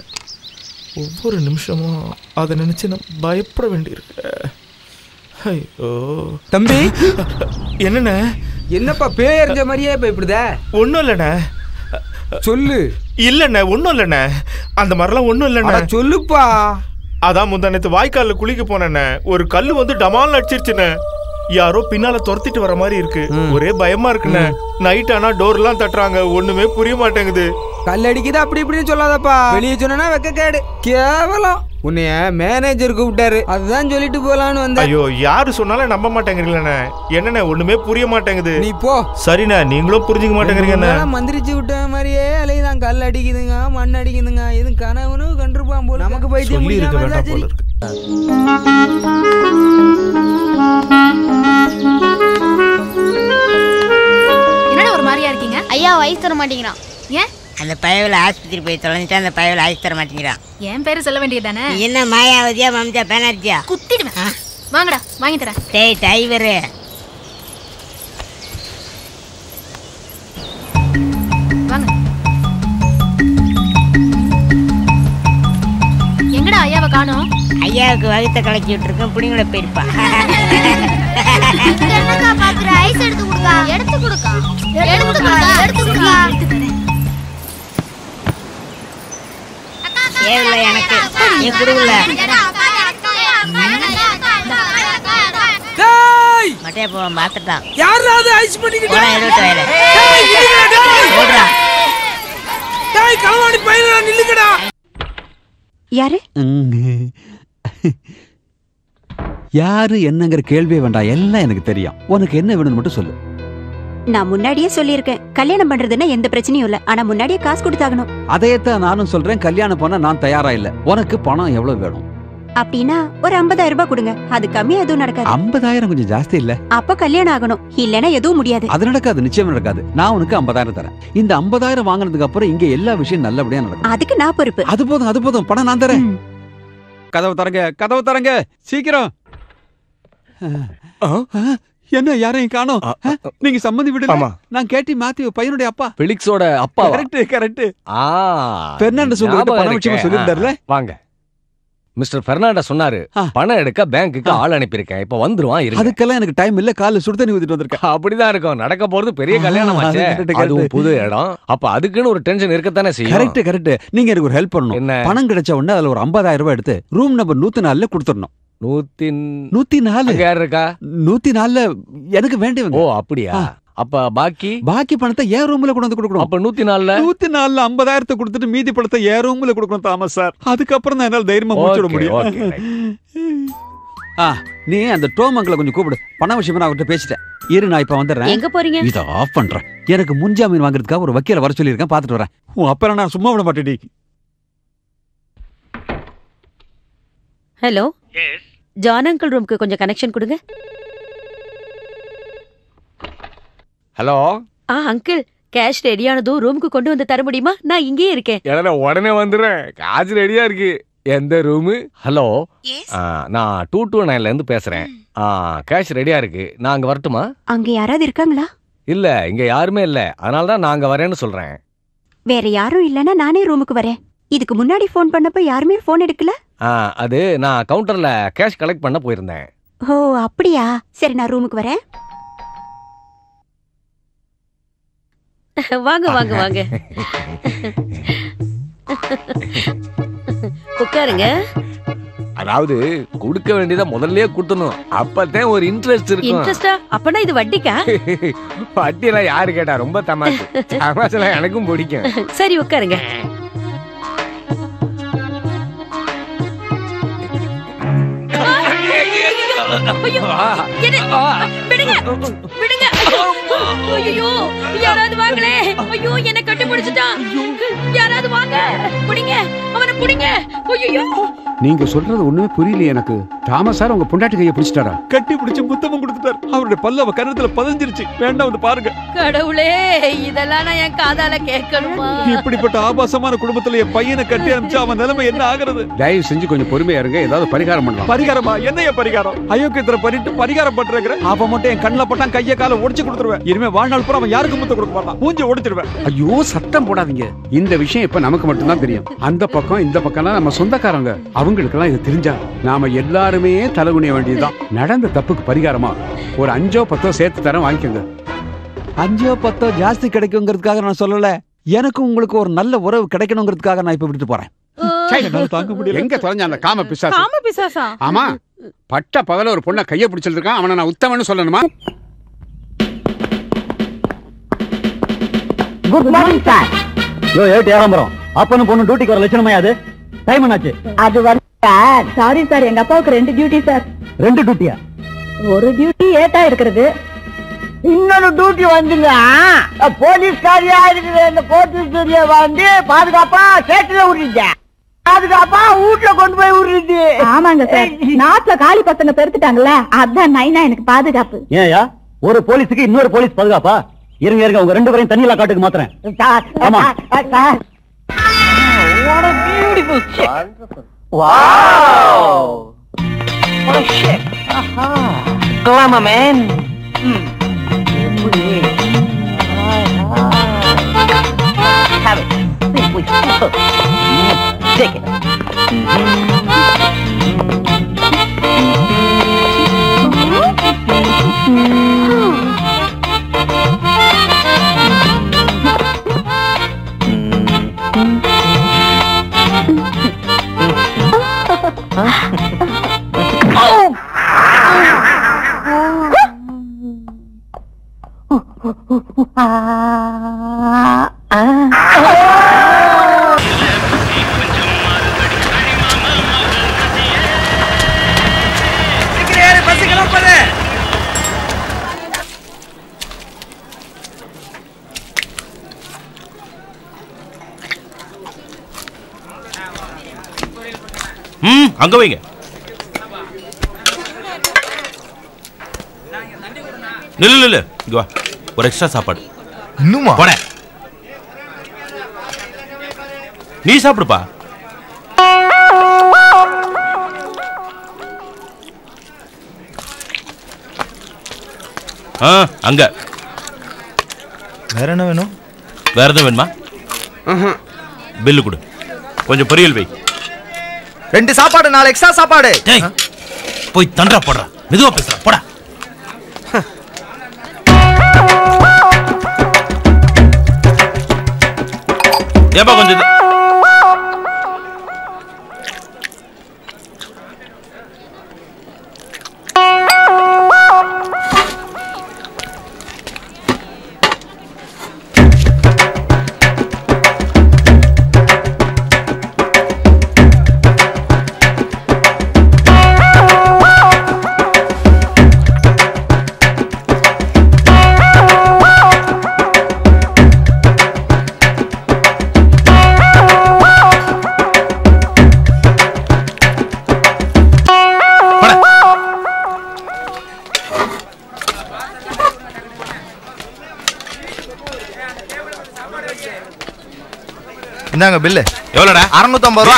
ஒவ்வொரு நிமிஷமும் அதை நினைச்சு நான் பயப்பட வேண்டியிருக்கு. ஐயோ தம்பி, என்னண்ணே? என்னப்பா பேய் எறிஞ்ச மாதிரியே பயப்படுத? ஒன்றும் இல்லைண்ணே. சொல்லு. இல்லைண்ணே, ஒன்றும் இல்லைண்ணே. அந்த மாதிரிலாம் ஒன்றும் இல்லைண்ணே. சொல்லுப்பா. அதான் முந்தானத்து வாய்க்காலில் குளிக்க போனேண்ணே. ஒரு கல் வந்து டமால்னு அடிச்சிருச்சுண்ணே. யாரோ பின்னால துரத்திட்டு வர மாதிரி இருக்கு. ஒரே பயமா இருக்குண்ணே. நைட் ஆனா டோர் எல்லாம் தட்டுறாங்க, ஒண்ணுமே புரிய மாட்டேங்குது. கல் அடிக்குது அப்படி இப்படின்னு சொல்லாதப்பா. வெளியே சொன்னா வெக்க கேடு. கேவலம். உன்னைய மேனேஜர் கூப்பிட்டாரு, அதுதான் சொல்லிட்டு போலான்னு வந்த. ஐயோ, யாரு சொன்னாலும் நம்ப மாட்டேங்கிறீங்களே. என்னண்ணே ஒண்ணுமே புரிய மாட்டேங்குது. நீ போ. சரிண்ணே, நீங்களும் புரிஞ்சுக்க மாட்டேங்கிறீங்க. மந்திரிச்சு விட்ட மாதிரியே அலைதான். கல் அடிக்குதுங்க, மண் அடிக்குதுங்க. இது கனவுன்னு கண்டிருப்பான் போல. நமக்கு பைத்தியம் இருக்க வேண்டாம் போல இருக்கு. என்னடா ஒரு மாதிரியா இருக்கீங்க? ஐயா வயசு தர மாட்டேங்கிறான். ஏன்? அந்த பயவில் ஆஸ்பத்திரி போய் தொலைஞ்சிட்டா அந்த பயவில் ஆயுசு தர மாட்டேங்கிறான். என் பேரு சொல்ல வேண்டியதானே? என்ன மாயாவதியா மம்தா பேனர்ஜியா? குத்திடுவேன். வாங்கடா வாங்கி தரேன். டேய் டைவரு, வாங்க. எங்கடா ஐயாவை காணோம்? ஐயாவுக்கு வகுத்த கலக்கி விட்டுருக்கேன், புடிங்கட போயிருப்பான். என்னக்கா பாக்குற? ஐஸ் எடுத்து கொடுக்கா. எடுத்து கொடுக்கா. எடுத்து கொடுக்கா. எடுத்து கொடுக்கா. எடுத்து தரேன். ஏவல எனக்கு நீ குடுங்கல. டேய் மட்டைய போ மாத்தட்டான். யாராவது ஐஸ் பண்ணிக்கிட்டு எடுத்து வர. டேய் ஓடுடா. டேய் கலவாணி பையனா நில்லுங்கடா. யாரு? யாரு என்னங்கிற கேள்வியே வேண்டாம், எல்லாம் எனக்கு தெரியும். உனக்கு என்ன வேணும்னு மட்டும் சொல்லு. நான் முன்னாடியே சொல்லியிருக்கேன், கல்யாணம் பண்றதுன்னா எந்த பிரச்சனையும் இல்ல, ஆனா முன்னாடியே காசு கொடுத்தாகணும். அதையத்தான் நானும் சொல்றேன். கல்யாணம் பண்ண நான் தயாரா இல்ல. உனக்கு பணம் எவ்வளவு வேணும்? அப்படின்னா ஒரு 50,000 ரூபாய் கொடுங்க. அது கம்மியா எதுவும் நடக்காது. 50,000 கொஞ்சம் ஜாஸ்தி இல்ல? அப்ப கல்யாணம் ஆகணும், இல்லன்னா எதுவும் முடியாது. அது நடக்காது, நிச்சயம் நடக்காது. நான் உனக்கு 50,000 தரேன். இந்த 50,000 வாங்கினதுக்கு அப்புறம் இங்க எல்லா விஷயம் நல்லபடியா நடக்கும். அதுக்கு நான் பொறுப்பு. அது போதும், அது போதும். பணம் நான் தரேன். கதவு தரங்க, கதவு தரங்க, சீக்கிரம். என்ன யாரையும் காணோம்? நீங்க சம்மந்தி விடுங்க. நான் கேட்டி மாத்தி பையனுடைய அப்பா. பெலிக்ஸோட அப்பா. Correct correct. பெர்னாண்டஸ் உங்களுக்கு பணம் விஷயமா சொல்லிருந்தாருல. வாங்க. மிஸ்டர் பெர்னாண்டஸ் சொன்னாரு பணம் எடுக்க பேங்க்குக்கு ஆள் அனுப்பியிருக்கேன், இப்ப வந்துருவான். அதுக்கெல்லாம் எனக்கு டைம் இல்ல, காலைல சுடுதண்ணி ஊத்திட்டு வந்திருக்கேன். அப்படிதான் இருக்கும். நடக்க போறது பெரிய கல்யாணம் ஆச்சு, அதுவும் புது இடம். அப்ப அதுக்குன்னு ஒரு டென்ஷன் இருக்கத்தானே செய்யும். Correct correct. நீங்க எனக்கு ஒரு ஹெல்ப் பண்ணணும். என்ன? பணம் கிடைச்ச உடனே அதுல ஒரு 50,000 ரூபாய் எடுத்து ரூம் நம்பர் 104 கொடுத்துடணும். 104 யார் இருக்கா? 104 எனக்கு வேண்டியவங்க. ஓ அப்படியா? அப்ப பாக்கி பணத்தை ஏன் ரூம்ல கொண்டு வந்து கொடுக்கணும். அப்ப 104 50,000 கொடுத்துட்டு மீதி பணத்தை ஏன் ரூம்ல கொடுக்கணும் தாமஸ் சார். அதுக்கப்புறம் தான் என்னால தைரியமா முடிச்சிட முடியும். நீ அந்த டோமங்களை கொஞ்சம் கூப்பிடு. பண விஷயமா நான் அவர்கிட்ட பேசிட்டேன். இரு, நான் இப்ப வந்துடுறேன். எங்க போறீங்க? இதை ஆஃப் பண்றேன். எனக்கு முன்ஜாமீன் வாங்குறதுக்காக ஒரு வக்கீல வர சொல்லியிருக்கேன், பாத்துட்டு வரேன். உன் அப்பா நான் சும்மா விட மாட்டேடி. ஹலோ, ஜான் அங்கிள் ரூமுக்கு கொஞ்சம் கனெக்ஷன் கொடுங்க. ஹலோ. அங்கிள், கேஷ் ரெடியானதும் ரூமுக்கு கொண்டு வந்து தர முடியுமா? நான் இங்கேயே இருக்கேன். உடனே வந்துடுறேன். காசு ரெடியா இருக்கு. எந்த ரூமு? ஹலோ, நான் 229ல இருந்து பேசுறேன். கேஷ் ரெடியா இருக்கு. நான் அங்க வரட்டுமா? அங்க யாராவது இருக்காங்களா? இல்ல, இங்க யாருமே இல்ல. அதனாலதான் நான் அங்க வரேன்னு சொல்றேன். வேற யாரும் இல்லன்னா நானே ரூமுக்கு வரேன். இதுக்கு முன்னாடி போன் பண்ணப்ப யாருமே போன் எடுக்கல. அது நான் கவுண்டர்ல கேஷ் கலெக்ட் பண்ண போயிருந்தேன். ஓ அப்படியா? சரி, நான் ரூமுக்கு வரேன். வாங்க வாங்க வாங்க, உட்காருங்க. அதாவது கொடுக்க வேண்டியதை முதல்லயே கொடுத்தணும், அப்பதான் ஒரு இன்ட்ரெஸ்ட் இருக்கும். இன்ட்ரெஸ்டா? அப்பனா இது வட்டிக்கா? வட்டி எல்லாம் யாரு கேட்டா? ரொம்ப தமாசு. தமாசெல்லாம் எனக்கும் பிடிக்கும். சரி உட்காருங்க. யாராவது வாங்களே. ஐயோ, என்ன கட்டி பிடிச்சிட்டான். யாராவது வாங்க, புடிங்க அவனை, புடிங்க. ஐயோ நீங்க சொல்றது ஒண்ணுமே புரியல எனக்கு. தாமஸ் சார் உங்க பொண்டாட்டி கையை பிடிச்சிட்டாரா? கட்டி பிடிச்சு முத்தமும் கொடுத்துட்டார். அவருடைய பல்ல அவ கருத்துல பதிஞ்சிருச்சு. வேண்டாம் வந்து பாருங்க. கடவுளே, இதெல்லாம் நான் என் காதால கேட்கணுமா? இப்படிப்பட்ட ஆபாசமான குடும்பத்துல என் பையனை கட்டி அனுப்பிச்சு அவன் நிலைமை என்ன ஆகுறது? தயவு செஞ்சு கொஞ்சம் பொறுமையா இருங்க, ஏதாவது பரிகாரம் பண்ணலாம். பரிகாரமா? என்னைய பரிகாரம்? அயோக்கியத்துல பண்ணிட்டு பரிகாரம் பண்றேங்கிற? அவன் மட்டும் என் கண்ணில் பட்டான் கைய காலை ஒடிச்சு கொடுத்துருவேன். இனிமே வாழ்நாள் பூரா அவன் யாருக்கு முத்த கொடுக்க மாட்டான். மூஞ்சி ஒடிச்சிருவேன். ஐயோ, சத்தம் போடாதீங்க. இந்த விஷயம் இப்ப நமக்கு மட்டும்தான் தெரியும். அந்த பக்கம் இந்த பக்கம்லாம் நம்ம சொந்தக்காரங்க. அவங்களுக்கெல்லாம் இது தெரிஞ்சா நாம எல்லாருமே தலைகுனிய வேண்டியதுதான். நடந்த தப்புக்கு பரிகாரமா ஒரு 5 or 10 சேர்த்து தரம் வாங்கிக்கோங்க. 5 or 10 ஜாஸ்தி கிடைக்குங்கிறதுக்காக நான் சொல்லல. எனக்கு உங்களுக்கு ஒரு நல்ல உறவு கிடைக்கணுங்கிறதுக்காக நான் இப்ப விட்டு போறேன். தாங்க முடியல. எங்க தொலைஞ்ச அந்த காம பிசாசு? காம பிசாசா? ஆமா, பட்ட பகல ஒரு பொண்ணை கைய பிடிச்சிட்டு இருக்கான். அவனை நான் உத்தமன்னு சொல்லணுமா? Good morning sir. ஏழம்பரம் அப்பனும் பொண்ணு டியூட்டிக்கு வர லட்சணமா? அது டைம் என்னாச்சு? அது வந்து சார், சாரி சார், எங்க அப்பாவுக்கு 2 டியூட்டி சார். 2 டியூட்டியா? ஒரு டியூட்டி ஏட்டா இருக்கிறது, இன்னொரு டியூட்டி வந்துங்க போலீஸ்காரியா இருக்குது. இந்த போலீஸ்காரியா வந்து பாதுகாப்பா சேட்டுல விடுறீங்க, பாதுகாப்பா வீட்டுல கொண்டு போய் விடுறது. ஆமாங்க சார், நாட்டுல காலி பசங்க பெருத்துட்டாங்கல்ல, அதான் நைனா எனக்கு பாதுகாப்பு. ஏயா ஒரு போலீஸுக்கு இன்னொரு போலீஸ் பாதுகாப்பா? இருங்க இருங்க, உங்க 2 பேரையும் தண்ணியில காட்டுக்கு மாத்துறேன். ஆமா sir. What a beautiful chick. Wow. What a chick. Aha. Glamour man. Have it. Simply super. Take it. அங்க வைங்க. நில்லு, இங்க வா. ஒரு எக்ஸ்ட்ரா சாப்பாடு. இன்னுமா? போட. நீ சாப்பிடுப்பா. அங்க. வேற என்ன வேணும்? வேற எதுவும் வேணுமா? பில்லு கொடு. கொஞ்சம் பொரியல் வை. 2 சாப்பாடு, 4 எக்ஸ்ட்ரா சாப்பாடு. போய் தண்டா போடுற. மெதுவா பேசுற. போடா. ஏப்பா கொஞ்சம் இந்தாங்க பில்லு. எவ்வளோடா? 650 ரூபா.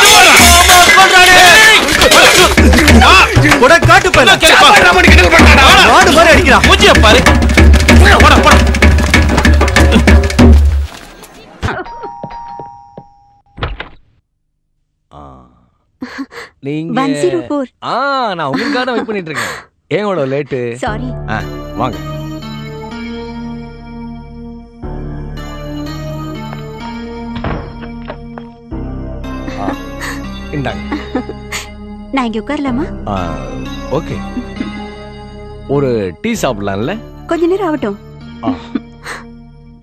கூட காட்டு பையல. வாடு மாதிரி அடிக்கிறான். மூஞ்சிய பாரு. போடா போடா. நீங்க 104. நான் உங்களுக்காக தான் வெயிட் பண்ணிட்டு இருக்கேன். ஏன் இவ்வளவு லேட்டு? சாரி. வாங்க. இந்தாங்க. நான் இங்க உட்காரலாமா? ஓகே. ஒரு டீ சாப்பிடலாம்ல? கொஞ்ச நேரம் ஆகட்டும்.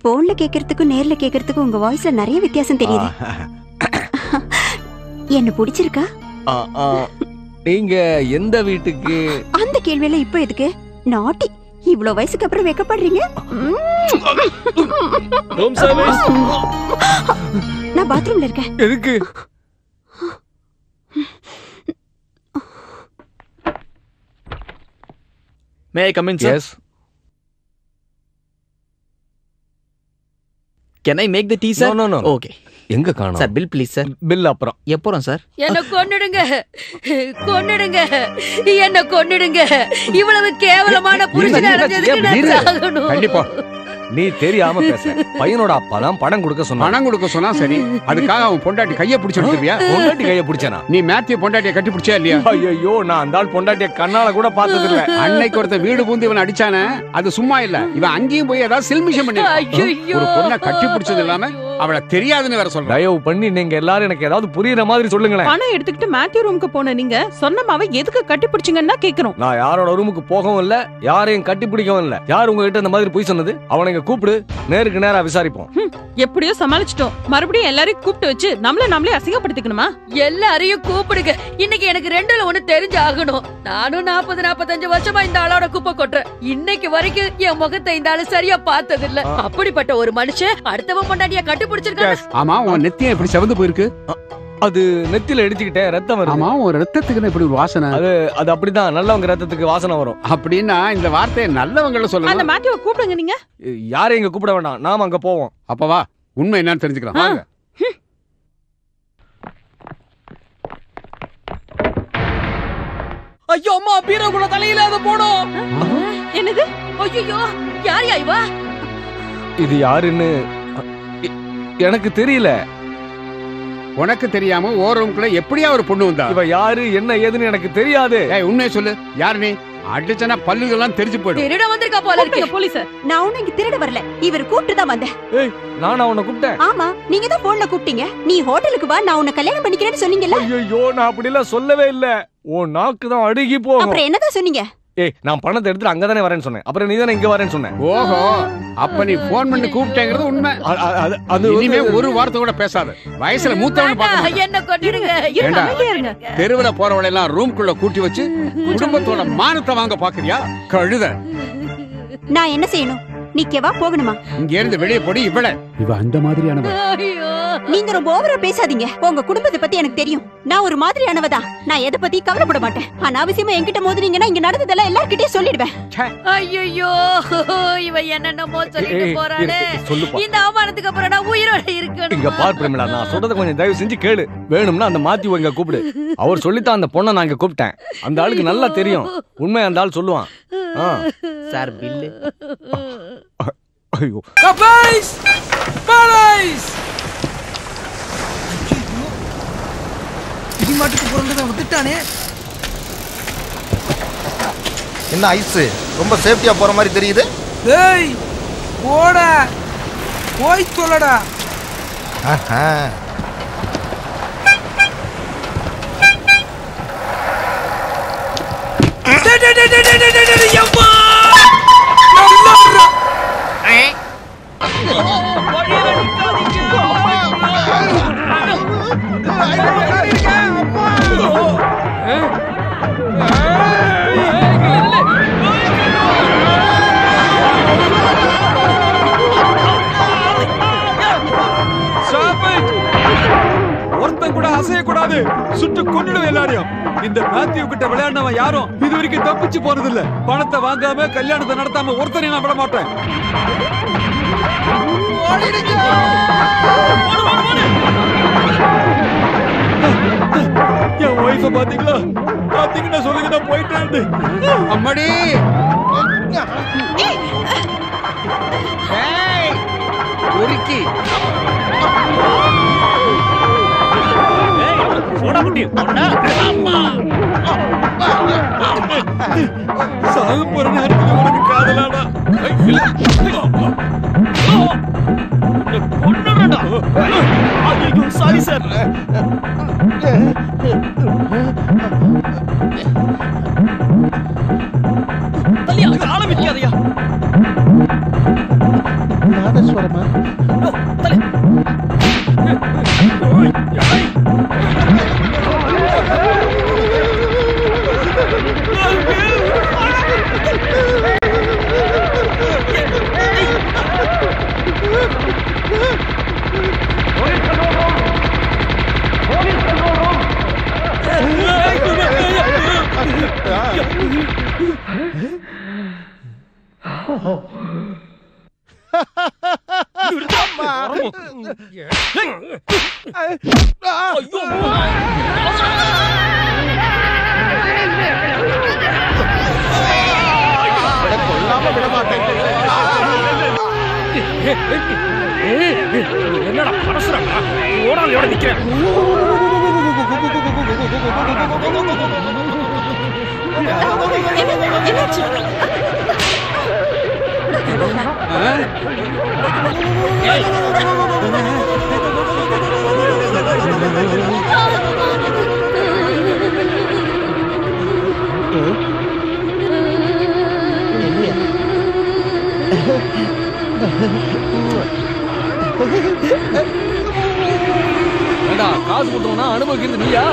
போன்ல கேக்குறதுக்கும் நேர்ல கேக்குறதுக்கும் உங்க வாய்ஸ்ல நிறைய வித்தியாசம் தெரியுது. என்ன பிடிச்சிருக்கா? நீங்க எந்த வீட்டுக்கு? அந்த கேள்வியெல்லாம் இப்ப எதுக்கு? நாட்டி, இவ்வளவு வயசுக்கு அப்புறம் வெக்கப்படுறீங்க. நான் பாத்ரூம்ல இருக்கேன். எதுக்கு? May I come in sir? Yes. Can I make the tea sir? No no. Okay. எங்க காணோம் sir? Bill please sir. Bill அப்புறம். எப்பறம் சார்? என்ன கொன்னுடுங்க, கொன்னுடுங்க, என்ன கொன்னுடுங்க. இவ்வளவு கேவலமான புருஷன் அடைஞ்சதுக்கு நான் சாகணும். கண்டிப்பா நீ தெரியாம பேச. பையனோட அப்பா தான் பணம் கொடுக்க சொன்னா. பணம் கொடுக்க சொன்னா சரி, அதுக்காக அவன் பொண்டாட்டி கைய பிடிச்சு எடுத்துருவியா? பொண்டாட்டி கைய பிடிச்சானா? நீ மேத்யூ பொண்டாட்டிய கட்டி பிடிச்சா இல்லையா? ஐயோ, நான் அந்த ஆள் பொண்டாட்டிய கண்ணால கூட பார்த்தது இல்ல. அன்னைக்கு ஒருத்த வீடு பூந்து இவன் அடிச்சானே, அது சும்மா இல்ல, இவன் அங்கேயும் போய் ஏதாவது சில்மிஷம் பண்ணி ஒரு பொண்ணை கட்டி பிடிச்சது இல்லாம அவளை தெரியாதுன்னு வேற சொல்ற. தயவு பண்ணி நீங்க எல்லாரும் எனக்கு ஏதாவது புரியுற மாதிரி சொல்லுங்களேன். பணம் எடுத்துக்கிட்டு மேத்யூ ரூமுக்கு போன நீங்க சொன்னமாவே எதுக்கு கட்டி பிடிச்சிங்கன்னா கேக்குறோம். நான் யாரோட ரூமுக்கு போகவும் இல்ல, யாரையும் கட்டி பிடிக்கவும் இல்ல. யார் உங்ககிட்ட இந்த மாதிரி போய் சொன்னது? அவனை இங்க கூப்பிடு, நேருக்கு நேரா விசாரிப்போம். எப்படியோ சமாளிச்சிட்டோம். மறுபடியும் எல்லாரையும் கூப்பிட்டு வச்சு நம்மளே அசிங்கப்படுத்திக்கணுமா? எல்லாரையும் கூப்பிடுங்க. இன்னைக்கு எனக்கு ரெண்டுல ஒண்ணு தெரிஞ்சு ஆகணும். நானும் 40-45 வருஷமா இந்த ஆளோட குப்பை கொட்டுறேன். இன்னைக்கு வரைக்கும் என் முகத்தை இந்த ஆளு சரியா பார்த்தது இல்ல. அப்படிப்பட்ட ஒரு மனுஷன் அடுத்தவன் பொண்டாட்டிய கட்டி பிடிச்சிருக்காங்க. ஆமா, உன் நெத்தியம் எப்படி செவந்து போயிருக்கு? அது நெத்தில இடிச்சுக்கிட்டே ரத்தம் வருது. ஆமா, ஒரு ரத்தத்துக்கு இப்படி ஒரு வாசனை. அது அப்படிதான், நல்லவங்க ரத்தத்துக்கு வாசனை வரும். அப்படின்னா இந்த வார்த்தையை நல்லவங்கள சொல்லலாம். அந்த மேத்யூவை கூப்பிடுங்க. நீங்க யாரையும் இங்க கூப்பிட வேண்டாம், நாம அங்க போவோம். அப்ப வா, உண்மை என்னன்னு தெரிஞ்சுக்கலாம். வாங்க. ஐயோ அம்மா, பீரோக்குள்ள தலையில அது போடும். என்னது? ஐயோ, யார் இவா? இது யாருன்னு எனக்கு தெரியல. உனக்கு தெரியாம ஓர் ரூம்குள்ள எப்படியா ஒரு பொண்ணு வந்தா? இவ யாரு, என்ன ஏதுன்னு எனக்கு தெரியாது. உண்மையை சொல்லு, யாரு நீ? அடிச்சனா பல்லுகள்லாம் தெரிஞ்சு போயிடும். திருட வந்திருக்கா போல இருக்கு. போலீஸ், நான் உன்னை இங்க திருட வரல, இவர் கூப்பிட்டு தான் வந்தேன். ஏய், நானா உன்னை கூப்பிட்டேன்? ஆமா, நீங்க தான் போன்ல கூப்பிட்டீங்க. நீ ஹோட்டலுக்கு வா, நான் உன்னை கல்யாணம் பண்ணிக்கிறேன்னு சொன்னீங்கல்ல. ஐயோ, நான் அப்படி எல்லாம் சொல்லவே இல்ல. ஓ நாக்கு தான் அழுகி போகும். அப்புறம் என்னதான் சொன்னீங்க? ஏய், நான் பணத்தை எடுத்துட்டு அங்கதானே வரேன்னு சொன்னேன். அப்புறம் நீ தானே இங்க வரேன்னு சொன்னேன். ஓஹோ, அப்ப நீ போன் பண்ணி கூப்பிட்டேங்கிறது உண்மை. அது இனிமே ஒரு வார்த்தை கூட பேசாத. வயசுல மூத்தவனு பார்க்க என்ன கொன்னிடுங்க. தெருவுல போறவளை எல்லாம் ரூம்குள்ள கூட்டி வச்சு குடும்பத்தோட மானத்தை வாங்க பாக்குறியா? கழுத. நான் என்ன செய்யணும்? நிக்கவா போகணுமா? இங்க இருந்து வெளியே போடி. இவ அந்த மாதிரியானவ. நீங்க ரொம்ப ஓவரா பேசாதீங்க. உங்க குடும்பத்தை பத்தி எனக்கு தெரியும். நான் ஒரு மாதிரியானவதான். நான் எதை பத்தி கவலைப்பட மாட்டேன். அனாவசியமா என்கிட்ட மோதுனீங்கன்னா இங்க நடந்ததெல்லாம் எல்லார்கிட்டயும் சொல்லிடுவேன். ஐயோ, இவ என்னென்னமோ சொல்லிட்டு போறானே. இந்த அவமானத்துக்கு அப்புறம் நான் உயிரோட இருக்கணும். இங்க பார் பிரமிளா, நான் சொல்றத கொஞ்சம் தயவு செஞ்சு கேளு. வேணும்னா அந்த மாத்தி இங்க கூப்பிடு. அவர் சொல்லித்தான் அந்த பொண்ணை நான் இங்க கூப்பிட்டேன். அந்த ஆளுக்கு நல்லா தெரியும் உண்மை. அந்த ஆள் சொல்லுவான். Sir bill. ஐயோ, கபாய்ஸ் பாய்ஸ். இடிமாட்டுக்கு பொறந்தத வந்துட்டானே. என்ன ஐஸ் ரொம்ப சேஃப்டியா போற மாதிரி தெரியுது. டேய் போடா, போய் சொல்லடா. யம்மா ஒருத்தன் கூட அசையக்கூடாது. சுட்டு கொன்னுடுவேன் எல்லாரையும். இந்த மேத்யூ கிட்ட விளையாடினவன் யாரும் இது வரைக்கும் தப்பிச்சு போறது இல்ல. பணத்தை வாங்காம கல்யாணத்தை நடத்தாம ஒருத்தனை நான் விட மாட்டேன். என் ஒய்ஃப பாத்தீங்களா? பாத்தீங்கன்னா சொல்லுங்க, நான் போயிட்டேன். அம்மாடி, உருக்கி சாக போற நேரத்துல உனக்கு காதலாடா. Sorry sir. ஆரம்பிக்காதையா. நாதஸ்வரமா? என்னடா பரசுறாங்க ஓடாலியோட நிக்கிறேன் காசு கொடுத்தோம்னா அனுபவிக்கிறது நீயா?